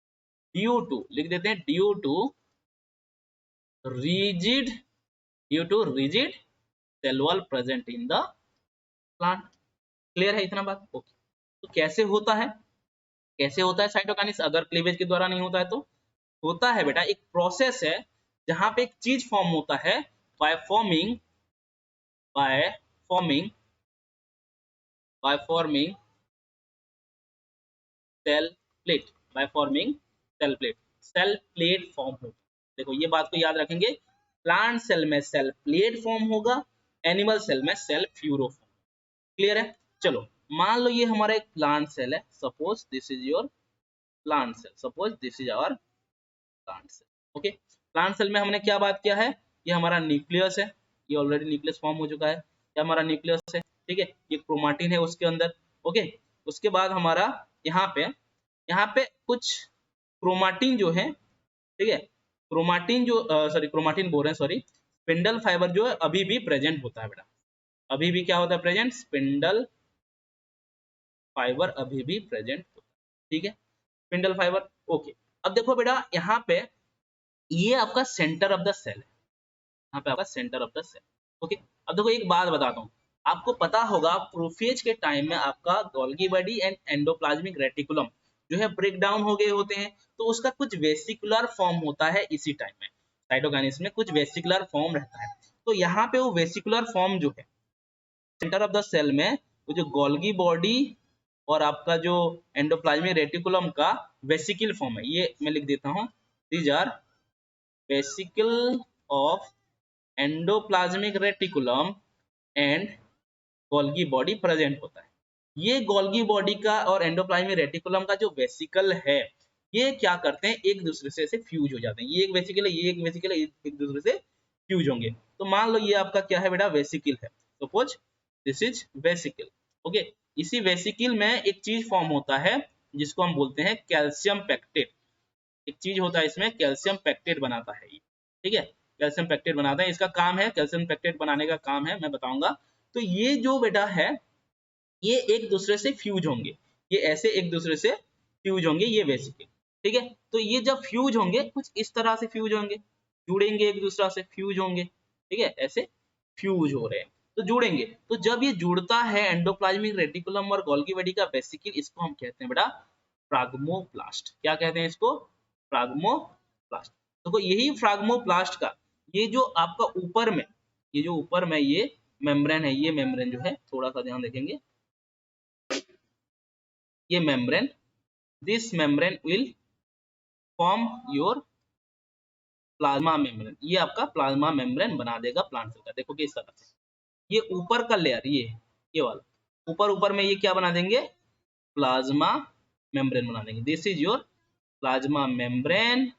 ड्यू टू लिख देते हैं, due to rigid, due to rigid cell wall present in the plant। Clear है इतना बात? ओके। तो कैसे होता है, कैसे होता है साइटोकाइनेसिस अगर क्लीवेज के द्वारा नहीं होता है? तो होता है बेटा एक प्रोसेस है जहां पे एक चीज फॉर्म होता है by forming, by forming, by forming cell plate, by forming cell plate, cell plate form होगा। देखो ये बात को याद रखेंगे, प्लांट सेल में सेल प्लेट फॉर्म होगा, एनिमल सेल में सेल फ्यूरो फॉर्म। क्लियर है? चलो मान लो ये हमारा एक प्लांट सेल है, suppose this is your plant cell, suppose this is our plant cell. Okay, plant cell में हमने क्या बात किया है, ये हमारा न्यूक्लियस है, ये ऑलरेडी न्यूक्लियस फॉर्म हो चुका है, ये हमारा न्यूक्लियस है, ठीक है, ये क्रोमाटिन है उसके अंदर। ओके, उसके बाद हमारा यहाँ पे कुछ क्रोमाटिन जो है, ठीक है, क्रोमाटिन जो सॉरी क्रोमाटिन बोल रहे हैं, सॉरी स्पिंडल फाइबर जो है अभी भी प्रेजेंट होता है बेटा, अभी भी क्या होता है प्रेजेंट, स्पिंडल फाइबर अभी भी प्रेजेंट होता है, ठीक है, स्पिंडल फाइबर। ओके, अब देखो बेटा यहाँ पे ये आपका सेंटर ऑफ द सेल है, यहाँ पे आपका centre of the cell. Okay, अब देखो एक बात बताता हूँ, आपको पता होगा प्रोफेज के टाइम में आपका Golgi body and endoplasmic reticulum जो है ब्रेक डाउन हो गए होते हैं, तो उसका कुछ वेसिकुलर फॉर्म होता है इसी टाइम में, साइटोकाइनेसिस में कुछ वेसिकुलर फॉर्म रहता है। तो यहाँ पे वो वेसिकुलर फॉर्म जो है सेंटर ऑफ द सेल में, वो जो गोल्गी बॉडी और आपका जो एंडोप्लाज्मिक रेटिकुलम का वेसिकल फॉर्म है, ये मैं लिख देता हूँ, these are vesicle of endoplasmic reticulum and Golgi body present होता है। ये गोल्गी बॉडी का और एंडोप्लाज्मिक रेटिकुलम का जो वेसिकल है, ये क्या करते हैं एक दूसरे से ऐसे फ्यूज हो जाते हैं, ये एक वेसिकल है, ये एक वेसिकल है, एक दूसरे से फ्यूज होंगे। तो मान लो ये आपका क्या है बेटा, वेसिकल है, suppose this is vesicle. Okay, इसी वेसिकल में एक चीज फॉर्म होता है जिसको हम बोलते हैं कैल्शियम पेक्टेट, एक चीज होता है इसमें कैल्शियम पेक्टेट बनाता है ये, ठीक है, कैल्शियम पेक्टेट बनाता है, इसका काम है कैल्शियम पेक्टेट बनाने का काम है, मैं बताऊंगा। तो ये जो बेटा है ये एक दूसरे से फ्यूज होंगे, ये ऐसे एक दूसरे से फ्यूज होंगे ये वेसिकल, ठीक है। तो ये जब फ्यूज होंगे कुछ इस तरह से फ्यूज होंगे, जुड़ेंगे एक दूसरा से, फ्यूज होंगे, ठीक है, ऐसे फ्यूज हो रहे हैं, तो जुड़ेंगे। तो जब ये जुड़ता है एंडोप्लाज्मिक रेटिकुलम और गोल्गी बॉडी का वेसिकल, इसको हम कहते हैं बेटा फ्राग्मोप्लास्ट। क्या कहते हैं इसको? फ्राग्मोप्लास्ट। देखो यही फ्राग्मोप्लास्ट का ये जो आपका ऊपर में, ये जो ऊपर में ये मेम्ब्रेन है, ये मेम्ब्रेन जो है थोड़ा सा ध्यान देखेंगे, ये membrane, this membrane will form your plasma membrane, ये आपका प्लाज्मा मेम्ब्रेन बना देगा प्लांट सेल का। देखो किस तरह से ये ऊपर का लेयर, ये वाला ऊपर ऊपर में ये क्या बना देंगे, प्लाज्मा मेम्ब्रेन बना देंगे, this is your plasma membrane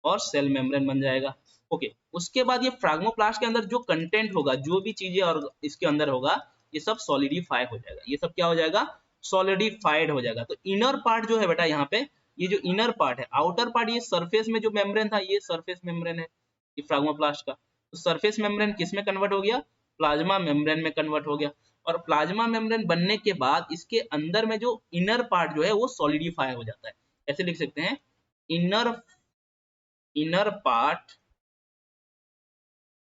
और सेल मेम्ब्रेन बन जाएगा। ओके, उसके बाद ये फ्राग्मोप्लास्ट के अंदर जो कंटेंट होगा, जो भी चीजें और इसके अंदर होगा, ये सब सॉलिडिफाई हो जाएगा, ये सब क्या हो जाएगा, सॉलिडिफाइड हो जाएगा। तो इनर पार्ट जो है बेटा यहाँ पे, ये जो इनर पार्ट है, आउटर पार्ट ये सरफेस में जो मेम्ब्रेन था, ये सरफेस मेम्ब्रेन है ये फ्राग्मोप्लास्ट का। तो सरफेस मेम्ब्रेन किस में कन्वर्ट हो गया, प्लाज्मा मेम्ब्रेन में कन्वर्ट हो गया। और प्लाज्मा मेम्ब्रेन बनने के बाद इसके अंदर में जो इनर पार्ट जो है वो सॉलिडिफाई हो जाता है। ऐसे लिख सकते हैं, inner part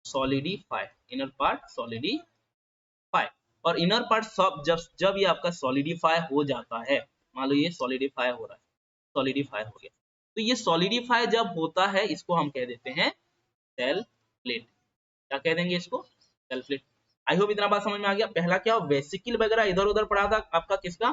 solidify, inner part solidify. और इनर पार्ट सब जब ये आपका सॉलिडिफाई हो जाता है, मान लो ये सॉलिडिफाई हो रहा है, सॉलिडिफाई हो गया, तो ये सॉलिडिफाई जब होता है इसको हम कह देते हैं सेल प्लेट। क्या कह देंगे इसको, सेल प्लेट। आई होप इतना बात समझ में आ गया। पहला क्या वेसिकल वगैरह इधर उधर पड़ा था आपका किसका,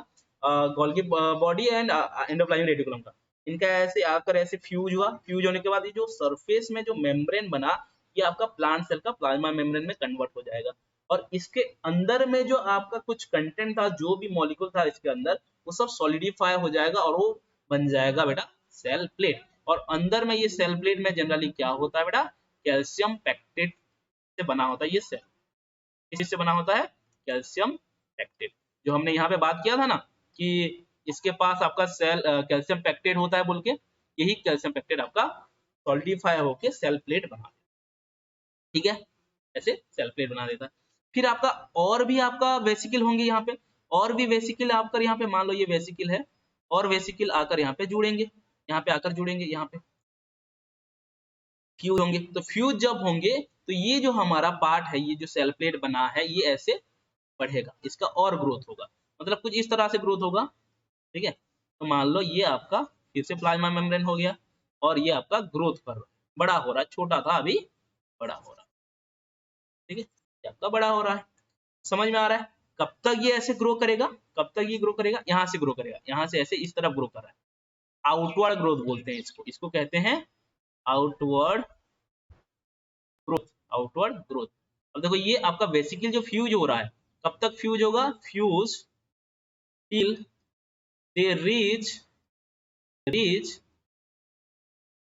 Golgi body and endoplasmic reticulum का। इनका ऐसे आकर ऐसे फ्यूज हुआ, फ्यूज होने के बाद ये जो सरफेस में जो मेम्ब्रेन बना ये आपका प्लांट सेल का प्लाज्मा मेम्ब्रेन में कन्वर्ट हो जाएगा, और इसके अंदर में जो आपका कुछ कंटेंट था, जो भी मॉलिक्यूल था इसके अंदर, वो सब सॉलिडिफाई हो जाएगा और वो बन जाएगा बेटा सेल प्लेट। और अंदर में ये सेल प्लेट में जनरली क्या होता है बेटा, कैल्शियम पैक्टेट से बना होता है ये सेल। किस से बना होता है, कैल्शियम पैक्टेट। जो हमने यहाँ पे बात किया था ना कि इसके पास आपका सेल कैल्शियम पैक्टेट होता है बोल के, यही कैल्शियम पैक्टेट आपका सॉलिडिफाई होके सेल प्लेट बना, ठीक है, ऐसे सेल प्लेट बना देता है। फिर आपका और भी आपका वेसिकल होंगे यहाँ पे, और भी वेसिकल आकर यहाँ पे, मान लो ये वेसिकल है, और वेसिकल आकर यहाँ पे जुड़ेंगे, यहाँ पे आकर जुड़ेंगे, यहाँ पे फ्यूज होंगे। तो फ्यूज जब होंगे तो ये जो हमारा पार्ट है, ये जो सेल प्लेट बना है, ये ऐसे बढ़ेगा, इसका और ग्रोथ होगा, मतलब कुछ इस तरह से ग्रोथ होगा, ठीक है। तो मान लो ये आपका फिर से प्लाज्मा मेम्ब्रेन हो गया, और ये आपका ग्रोथ कर रहा है, बड़ा हो रहा है, छोटा था अभी बड़ा हो रहा है, ठीक है, ये आपका बड़ा हो रहा है। समझ में आ रहा है। कब तक ये ऐसे ग्रो करेगा, कब तक ये ग्रो करेगा, यहाँ से ग्रो करेगा, यहाँ से ऐसे इस तरफ ग्रो कर रहा है, आउटवर्ड ग्रोथ बोलते हैं इसको, इसको कहते हैं आउटवर्ड ग्रोथ, आउटवर्ड ग्रोथ। अब देखो ये आपका वेसिकल जो फ्यूज हो रहा है, कब तक फ्यूज होगा, fuse till they reach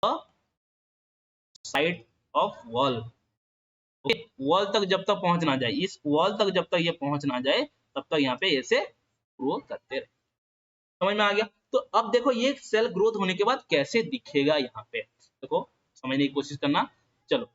a side of wall. Wall तक जब तक पहुंच ना जाए, इस वॉल तक जब तक ये पहुंच ना जाए, तब तक यहाँ पे ऐसे ग्रो करते रहे। समझ में आ गया। तो अब देखो ये सेल ग्रोथ होने के बाद कैसे दिखेगा, यहाँ पे देखो समझने की कोशिश करना। चलो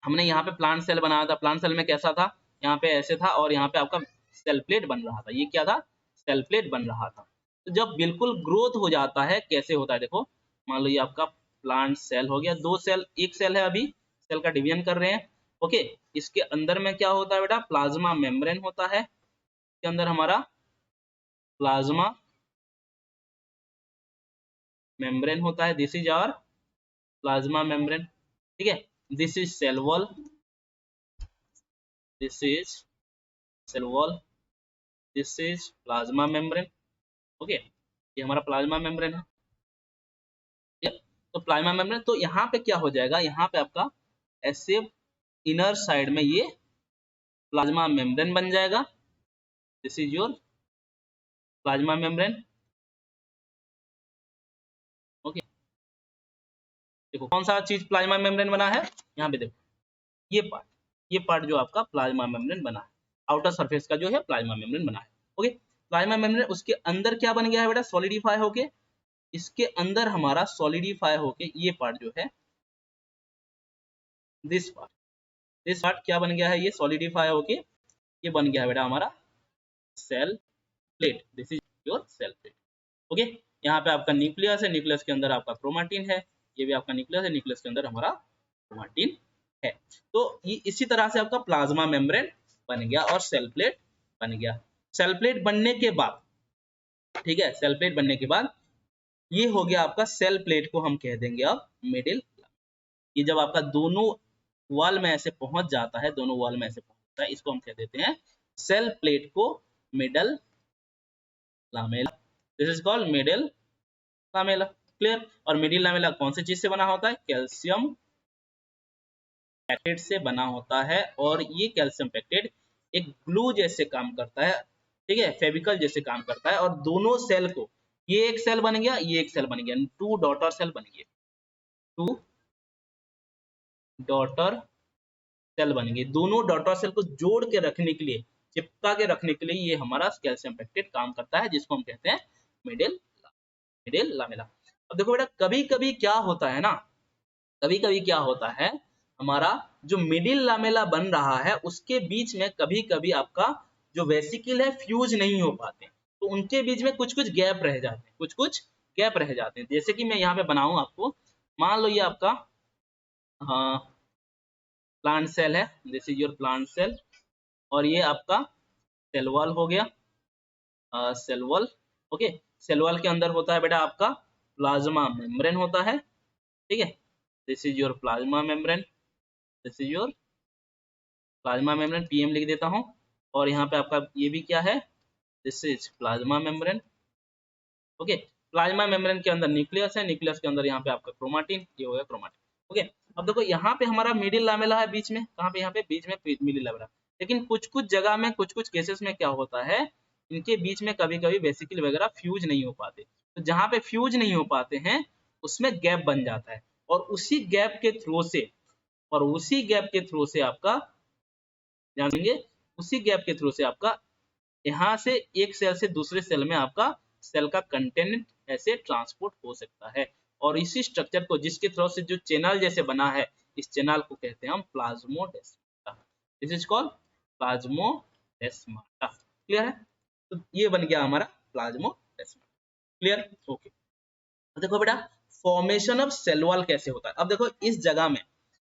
हमने यहाँ पे प्लांट सेल बनाया था, प्लांट सेल में कैसा था, यहाँ पे ऐसे था, और यहाँ पे आपका सेल प्लेट बन रहा था, ये क्या था, सेल प्लेट बन रहा था। तो जब बिल्कुल ग्रोथ हो जाता है, कैसे होता है देखो, मान लो ये आपका प्लांट सेल हो गया, दो सेल, एक सेल है, अभी सेल का डिवीजन कर रहे हैं, ओके। इसके अंदर में क्या होता है बेटा, प्लाज्मा मेम्ब्रेन होता है, इसके अंदर हमारा प्लाज्मा मेम्ब्रेन होता है, this is our plasma membrane, ठीक है। This is cell wall, this is cell wall, this is plasma membrane, okay. ये हमारा प्लाज्मा मेम्ब्रेन है, ठीक है? तो प्लाज्मा मेम्ब्रेन, तो यहाँ पे क्या हो जाएगा, यहाँ पे आपका ऐसे इनर साइड में ये प्लाज्मा मेम्ब्रेन बन जाएगा, this is your plasma membrane, okay. देखो कौन सा चीज प्लाज्मा मेम्ब्रेन बना है, यहाँ पे देखो ये पार्ट जो आपका प्लाज्मा मेम्ब्रेन बना है, आउटर सरफेस का जो है प्लाज्मा मेम्ब्रेन बना है, ओके। प्लाज्मा मेम्ब्रेन उसके अंदर क्या बन गया है बेटा, सॉलिडिफाई होके, इसके अंदर हमारा सॉलिडिफाई होके ये पार्ट जो है, दिस पार्ट क्या बन गया है, ये सॉलिडिफाई होके ये बन गया है बेटा हमारा cell plate, this is your cell plate, okay. यहाँ पे आपका न्यूक्लियस है, न्यूक्लियस के अंदर आपका क्रोमाटिन है, ये भी आपका न्यूक्लियस है, न्यूक्लियस के अंदर हमारा क्रोमाटिन है। तो ये इसी तरह से आपका प्लाज्मा मेम्ब्रेन बन गया और सेल प्लेट बन गया। सेल प्लेट बनने के बाद, ठीक है, सेल प्लेट बनने के बाद ये हो गया आपका, सेल प्लेट को हम कह देंगे अब मिडिल। ये जब आपका दोनों वॉल में ऐसे पहुंच जाता है, दोनों वॉल में ऐसे पहुंचता है, इसको हम कह देते हैं सेल प्लेट को middle lamella, this is called middle lamella, clear. और मिडिल लामेला कौन सी चीज से बना होता है, कैल्शियम पैक्टेट से बना होता है, और ये कैल्शियम पैक्टेट एक ग्लू जैसे काम करता है, ठीक है, फेविकल जैसे काम करता है, और दोनों सेल को, ये एक सेल बन गया, ये एक सेल बन गया, टू डॉटर सेल बन गए, टू डॉटर सेल बन गए। दोनों डॉटर सेल को जोड़ के रखने के लिए, चिपका के रखने के लिए ये हमारा कैल्शियम पैक्टेट काम करता है, जिसको हम कहते हैं मिडिल लामेला। अब देखो बेटा कभी कभी क्या होता है ना, कभी कभी क्या होता है, हमारा जो मिडिल लामेला बन रहा है उसके बीच में कभी कभी आपका जो वेसिकल है फ्यूज नहीं हो पाते, तो उनके बीच में कुछ कुछ गैप रह जाते हैं, कुछ गैप रह जाते हैं। जैसे कि मैं यहाँ पे बनाऊं आपको, मान लो ये आपका प्लांट सेल है, this is your plant cell, और ये आपका सेल वॉल हो गया, cell wall, okay. Cell wall के अंदर होता है बेटा आपका प्लाज्मा मेम्ब्रेन होता है, ठीक है, this is your plasma membrane, this is your plasma membrane PM लिख देता हूँ, और यहाँ पे आपका ये भी क्या है, this is plasma membrane. Okay, plasma membrane के अंदर न्यूक्लियस है, न्यूक्लियस के अंदर यहाँ पे आपका क्रोमाटिन, ये हो गया क्रोमाटिन। ओके, अब देखो यहाँ पे हमारा मिडिल लैमेला है बीच में, कहाँ पे, यहाँ पे बीच में मिडिल लैमेला। लेकिन कुछ कुछ जगह में, कुछ कुछ केसेस में क्या होता है, इनके बीच में कभी कभी वेसिकल वगैरह फ्यूज नहीं हो पाते, तो जहाँ पे फ्यूज नहीं हो पाते हैं उसमें गैप बन जाता है, और उसी गैप के थ्रू से, और उसी गैप के थ्रू से आपका जानेंगे, उसी गैप के थ्रू से आपका यहाँ से एक सेल से दूसरे सेल में आपका सेल का कंटेंट ऐसे ट्रांसपोर्ट हो सकता है, और इसी स्ट्रक्चर को, जिसके थ्रू से जो चैनल जैसे बना है, इस चैनल को कहते हैं हम plasmodesmata. This is called plasmodesmata. Clear है? तो ये बन गया हमारा प्लाज्मोडेस्माटा। क्लियर? ओके, देखो बेटा फॉर्मेशन ऑफ सेल वॉल कैसे होता है। अब देखो इस जगह में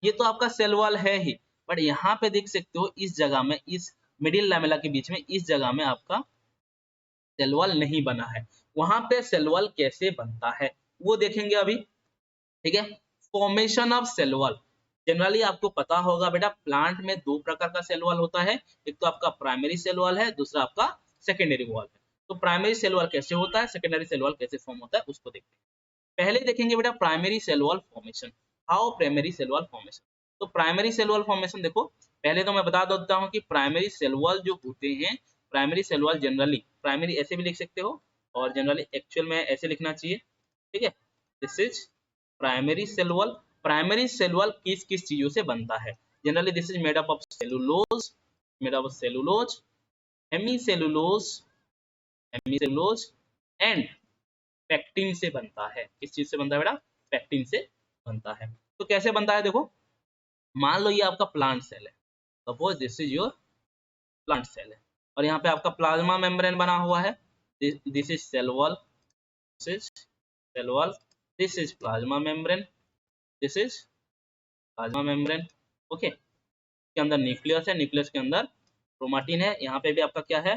ये तो आपका सेल वॉल है ही, बट यहाँ पे देख सकते हो इस जगह में, इस मिडिल लैमेला के बीच में, इस जगह में आपका सेल वॉल नहीं बना है। वहां पे सेल वॉल कैसे बनता है वो देखेंगे अभी। ठीक है, formation of cell wall, generally आपको पता होगा बेटा प्लांट में दो प्रकार का सेल वॉल होता है, एक तो आपका प्राइमरी सेल वॉल है, दूसरा आपका सेकेंडरी वॉल है। तो प्राइमरी सेल वॉल कैसे होता है, सेकेंडरी सेल वॉल कैसे फॉर्म होता है उसको देखते हैं। पहले देखेंगे बेटा primary cell wall formation. How primary cell wall formation. तो प्राइमरी सेल वॉल फॉर्मेशन देखो, पहले तो मैं बता देता हूँ कि प्राइमरी सेल वॉल जो होते हैं, primary cell wall generally, primary ऐसे भी लिख सकते हो और जनरली एक्चुअल में ऐसे लिखना चाहिए। ठीक है, this is primary cell wall. Primary cell wall किस किस चीजों से बनता है, generally this is made up of cellulose, made up of cellulose, hemicellulose, hemicellulose and pectin से बनता है। किस चीज से बनता है बेटा, पेक्टिन से बनता है। तो कैसे बनता है देखो, मान लो ये आपका प्लांट सेल है, suppose this is your plant cell है, और यहाँ पे आपका प्लाज्मा मेम्ब्रेन बना हुआ है, this is cell wall, this is cell wall, this is plasma membrane, this is plasma membrane. Okay, के अंदर न्यूक्लियस है, न्यूक्लियस के अंदर क्रोमाटिन है, यहाँ पे भी आपका क्या है,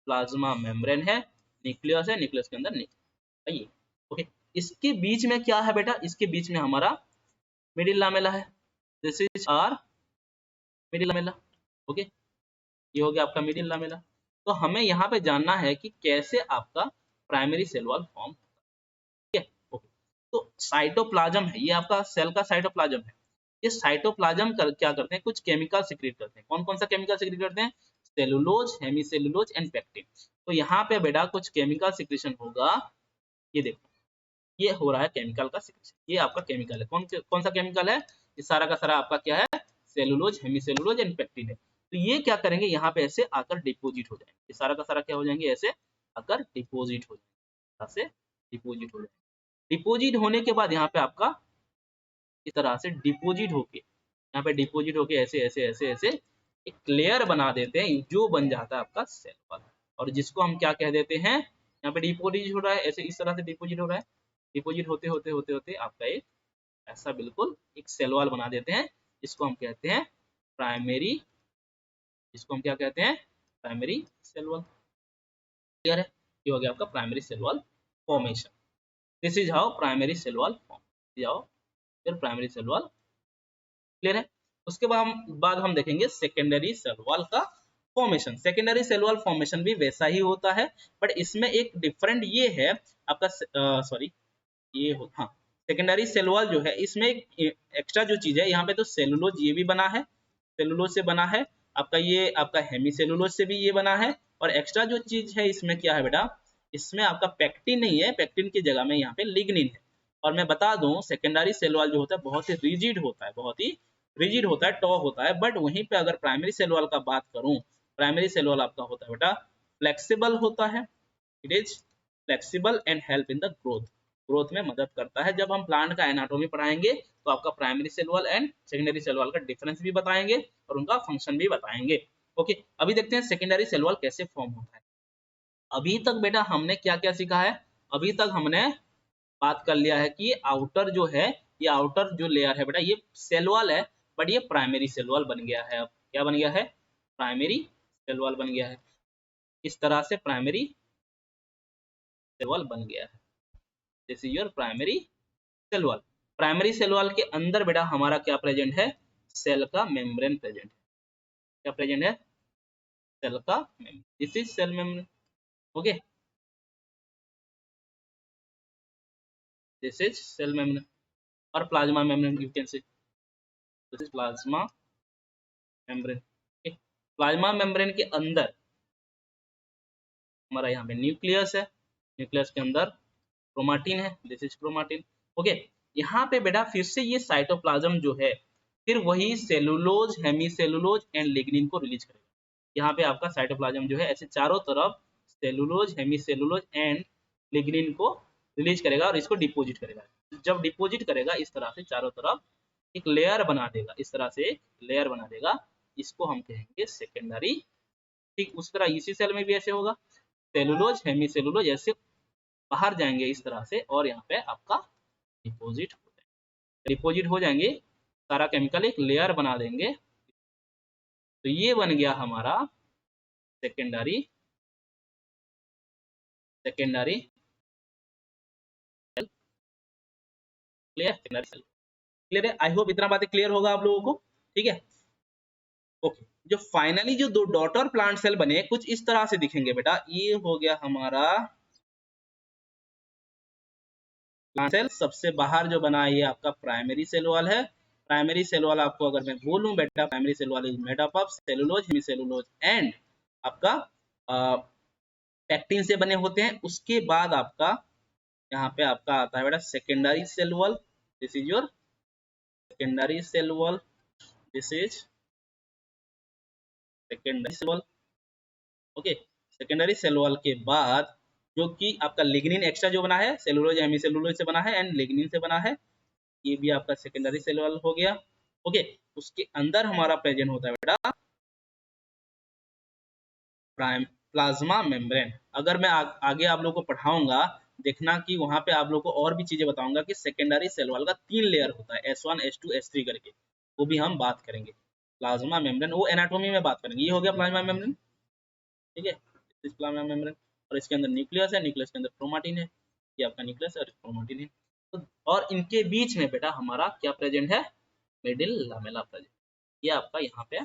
प्लाज्मा मेम्ब्रेन है, न्यूक्लियस है, न्यूक्लियस के अंदर ये। ओके, इसके बीच में क्या है बेटा, इसके बीच में हमारा मिडिल लैमेला है, this is our middle lamella. Okay, ये हो गया आपका मिडिल लैमेला। तो हमें यहाँ पे जानना है कि कैसे आपका प्राइमरी सेल वॉल फॉर्म। ठीक है, ओके, तो साइटोप्लाज्म है, ये आपका सेल का साइटोप्लाज्म है। ये साइटोप्लाज्म क्या करते हैं, कुछ केमिकल सिक्रेट करते हैं। कौन कौन सा केमिकल सिक्रेट करते हैं, सेलुलोज, हेमीसेलुलोज एंड पेक्टिन। तो यहाँ पे बेटा कुछ केमिकल सिक्रेशन होगा, ये देखो ये हो रहा है केमिकल का सिक्रेशन, ये आपका केमिकल है। कौन सा केमिकल है, ये सारा का सारा आपका क्या है, सेलुलोज, हेमीसेलुलोज एंड पेक्टिन है। तो ये क्या करेंगे, यहाँ पे ऐसे आकर डिपोजिट हो जाएंगे, ये सारा का सारा क्या हो जाएंगे, ऐसे आकर डिपोजिट हो जाएंगे, ऐसे डिपोजिट हो जाएंगे। डिपोजिट होने के बाद यहाँ पे आपका इस तरह से डिपोजिट होके, यहाँ पे डिपोजिट होके ऐसे ऐसे ऐसे ऐसे एक लेयर बना देते हैं, जो बन जाता है आपका सेल वॉल, और जिसको हम क्या कह देते हैं, यहाँ पे डिपोजिट हो रहा है, ऐसे इस तरह से डिपोजिट हो रहा है, डिपोजिट होते होते होते होते आपका एक ऐसा बिल्कुल एक सेल वॉल बना देते हैं, जिसको हम कहते हैं प्राइमरी, जिसको हम क्या कहते हैं, प्राइमरी सेल वॉल। क्लियर है? ये हो गया आपका primary cell wall formation. This is how primary cell wall form, जाओ फिर प्राइमरी सेल वॉल। क्लियर है? उसके बाद हम देखेंगे सेकेंडरी सेल वॉल का formation. Secondary cell wall formation भी वैसा ही होता है, बट इसमें एक डिफरेंट ये है आपका, सॉरी ये हो, हाँ, सेकेंडरी सेल वॉल जो है इसमें एक एक्स्ट्रा जो चीज है, यहाँ पे तो सेलुलोज ये भी बना है, सेलुलोज से बना है आपका, ये आपका हेमी सेलुलोज से भी ये बना है, और एक्स्ट्रा जो चीज है इसमें क्या है बेटा, इसमें आपका पेक्टिन नहीं है, पेक्टिन की जगह में यहाँ पे लिग्निन है। और मैं बता दूं सेकेंडरी सेल वॉल जो होता है बहुत ही रिजिड होता है, बहुत ही रिजिड होता है, टॉ होता है, बट वहीं पे अगर प्राइमरी सेल वॉल का बात करूं, प्राइमरी सेल वॉल आपका होता है बेटा फ्लेक्सिबल होता है, it is flexible and help in the growth में मदद करता है। जब हम प्लांट का एनाटॉमी पढ़ाएंगे तो आपका primary cell wall and secondary cell wall का डिफरेंस भी बताएंगे और उनका फंक्शन भी बताएंगे। ओके, अभी देखते हैं सेकेंडरी सेल वॉल कैसे फॉर्म होता है। अभी तक बेटा हमने क्या क्या सीखा है, अभी तक हमने बात कर लिया है कि आउटर जो है, ये आउटर जो लेयर है बेटा ये सेल वॉल है, बट ये प्राइमरी सेल वॉल बन गया है। अब क्या बन गया है, प्राइमरी सेल वॉल बन गया है, इस तरह से प्राइमरी सेल वॉल बन गया है। This is your primary cell wall. Primary cell wall के अंदर बेटा हमारा क्या प्रेजेंट है, सेल का मेम्ब्रेन प्रेजेंट है। क्या प्रेजेंट है, सेल का membrane, this is cell membrane. Okay, this is cell membrane और plasma membrane you can say, this is plasma membrane. Plasma membrane के अंदर हमारा यहाँ पे न्यूक्लियस है, न्यूक्लियस के अंदर क्रोमाटिन है, दिस इज क्रोमाटिन। ओके, यहाँ पे बेटा फिर से ये साइटोप्लाज्म जो है फिर वही सेलुलोज, हेमीसेलुलोज एंड लिग्निन को रिलीज करेगा। यहाँ पे आपका साइटोप्लाज्म जो है ऐसे चारों तरफ सेलुलोज, हेमीसेलुलोज एंड लिग्निन को रिलीज करेगा और इसको डिपोजिट करेगा। जब डिपोजिट करेगा इस तरह से चारों तरफ एक लेयर बना देगा, इस तरह से एक लेयर बना देगा, इसको हम कहेंगे सेकेंडरी। ठीक उस तरह इसी सेल में भी ऐसे होगा, सेलुलोज, हेमीसेलुलोज ऐसे बाहर जाएंगे इस तरह से और यहाँ पे आपका डिपोजिट हो जाएंगे, डिपोजिट हो जाएंगे, सारा केमिकल एक लेयर बना देंगे। तो ये बन गया हमारा secondary, secondary cell, clear, secondary cell clear है। आई होप इतना बातें क्लियर होगा आप लोगों को, ठीक है। ओके, जो फाइनली जो दो डॉटर प्लांट सेल बने कुछ इस तरह से दिखेंगे बेटा, ये हो गया हमारा प्लांट सेल। सबसे बाहर जो बना है ये आपका प्राइमरी सेल वॉल है। प्राइमरी सेल वॉल आपको अगर मैं बोलूं बेटा, primary cell wall is made up of cellulose, hemicellulose and आपका पैक्टिन से बने होते हैं। उसके बाद आपका यहाँ पे आपका आता है बेटा secondary cell wall, this is your secondary cell wall, this is secondary cell wall. Okay, secondary cell wall के बाद जो कि आपका लिग्निन एक्स्ट्रा जो बना है, सेलुलोज हेमीसेलुलोज से बना है एंड लिग्निन से बना है, ये भी आपका सेकेंडरी सेल वॉल हो गया। ओके, उसके अंदर हमारा प्रेजेंट होता है बेटा प्लाज्मा मेम्ब्रेन। अगर मैं आगे आप लोगों को पढ़ाऊंगा देखना कि वहां पे आप लोगों को और भी चीजें बताऊंगा कि सेकेंडरी सेल वॉल का 3 लेयर होता है, S1 S2 S3 करके, वो भी हम बात करेंगे। प्लाज्मा मेम्ब्रेन वो एनाटॉमी में बात करेंगे। ये हो गया प्लाज्मा मेम्ब्रेन, ठीक है, प्लाज्मा मेम्ब्रेन। और इसके अंदर न्यूक्लियस है, न्यूक्लियस के अंदर क्रोमाटिन है, ये आपका न्यूक्लियस है और क्रोमाटिन है। तो और इनके बीच में बेटा हमारा क्या प्रेजेंट है, मिडिल लामेला प्रेजेंट। ये आपका यहाँ पे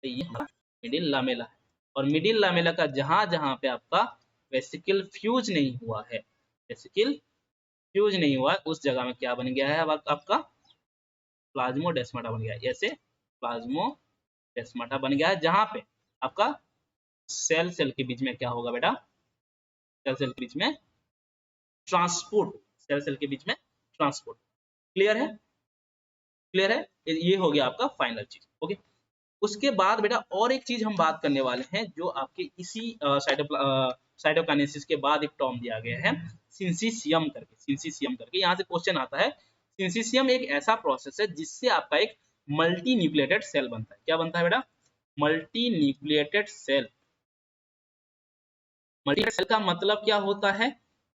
ये हमारा मिडिल लामेला है। और मिडिल लामेला का जहां जहां पे आपका वेसिकल फ्यूज नहीं हुआ है, वेसिकल फ्यूज नहीं हुआ है, उस जगह में क्या बन गया है अब आपका प्लाज्मोडेस्माटा बन गया है। ऐसे प्लाज्मोडेस्माटा बन गया है जहां पे आपका सेल सेल के बीच में क्या होगा बेटा, सेल सेल के बीच में ट्रांसपोर्ट, सेल सेल के बीच में ट्रांसपोर्ट। क्लियर है, क्लियर है, ये हो गया आपका फाइनल चीज। ओके, उसके बाद बेटा और एक चीज हम बात करने वाले हैं जो आपके इसी साइटोकाइनेसिस के बाद एक टर्म दिया गया है सिंसिसियम करके, सिंसिसियम करके। यहाँ से क्वेश्चन आता है, सिंसिसियम एक ऐसा प्रोसेस है जिससे आपका एक मल्टी न्यूक्लिएटेड सेल बनता है। क्या बनता है बेटा, multi nucleated cell. Multi cell का मतलब क्या होता है,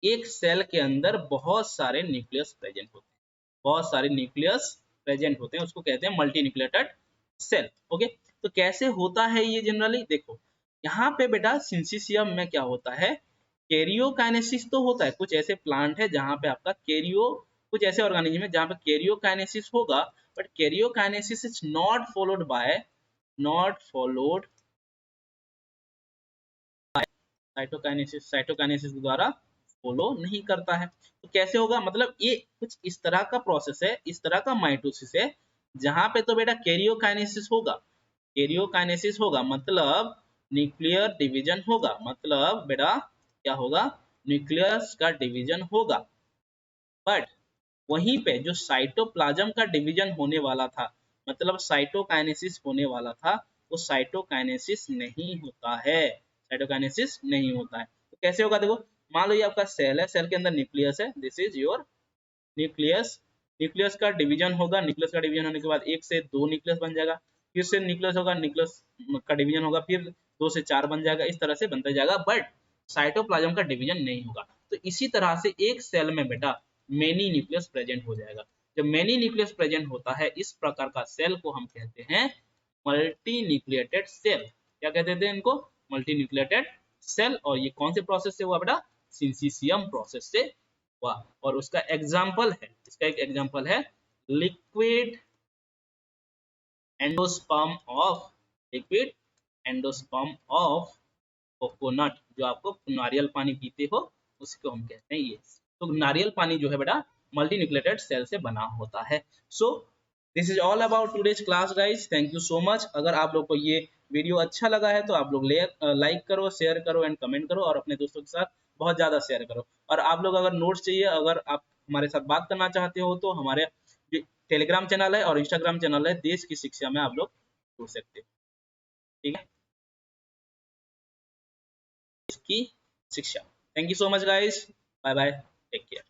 एक सेल के अंदर बहुत सारे न्यूक्लियस प्रेजेंट होते हैं, बहुत सारे न्यूक्लियस प्रेजेंट होते हैं, उसको कहते हैं मल्टी न्यूक्लिएटेड सेल। ओके, तो कैसे होता है ये जनरली देखो, यहाँ पे बेटा सिंसिसियम में क्या होता है, कैरियोकाइनेसिस तो होता है, कुछ ऐसे प्लांट है जहाँ पे आपका कैरियो, कुछ ऐसे ऑर्गेनिज्म है जहाँ पे कैरियोकाइनेसिस होगा, but karyokinesis is not followed by, not followed cytokinesis, cytokinesis द्वारा फॉलो नहीं करता है। तो कैसे होगा, मतलब ये कुछ इस तरह का प्रोसेस है, इस तरह का माइटोसिस है जहां पे तो बेटा कैरियोकाइनेसिस होगा, कैरियोकाइनेसिस होगा मतलब न्यूक्लियर डिवीजन होगा, मतलब बेटा क्या होगा, न्यूक्लियस का डिवीजन होगा। बट वहीं पे जो साइटोप्लाज्म का डिवीजन होने वाला था, मतलब साइटोकाइनेसिस होने वाला था, वो साइटोकाइनेसिस नहीं होता है, साइटोकाइनेसिस नहीं होता है। तो कैसे होगा देखो, मान लो ये आपका सेल है, सेल के अंदर न्यूक्लियस है, this is your nucleus, nucleus का डिवीजन होगा, न्यूक्लियस का डिवीजन होने के बाद एक से दो न्यूक्लियस बन जाएगा, फिर से न्यूक्लियस होगा, न्यूक्लियस का डिवीजन होगा, फिर दो से चार बन जाएगा, इस तरह से बनता जाएगा, बट साइटोप्लाज्म का डिवीजन नहीं होगा। तो इसी तरह से एक सेल में बेटा मेनी न्यूक्लियस प्रेजेंट हो जाएगा। जब मेनी न्यूक्लियस प्रेजेंट होता है इस प्रकार का सेल को हम कहते हैं मल्टी न्यूक्लिएटेड सेल। क्या कहते थे इनको, मल्टी न्यूक्लिएटेड सेल। और ये कौन से प्रोसेस से हुआ बेटा, सिंसिसियम प्रोसेस से हुआ। और उसका एग्जाम्पल है, इसका एक एग्जाम्पल है liquid endosperm of liquid, endosperm of coconut, जो आपको नारियल पानी पीते हो उसको हम कहते हैं ये। तो नारियल पानी जो है बेटा मल्टीन्यूक्लिएटेड सेल से बना होता है। So this is all about today's class guys, thank you so much. अगर आप लोग को ये वीडियो अच्छा लगा है तो आप लोग लाइक करो, शेयर करो एंड कमेंट करो, और अपने दोस्तों के साथ बहुत ज़्यादा शेयर करो। और आप लोग अगर नोट्स चाहिए, अगर आप हमारे साथ बात करना चाहते हो, तो हमारे टेलीग्राम चैनल है और इंस्टाग्राम चैनल है, देश की शिक्षा में आप लोग जुड़ सकते हो। ठीक है, देश की शिक्षा। Thank you so much guys, bye bye, take care.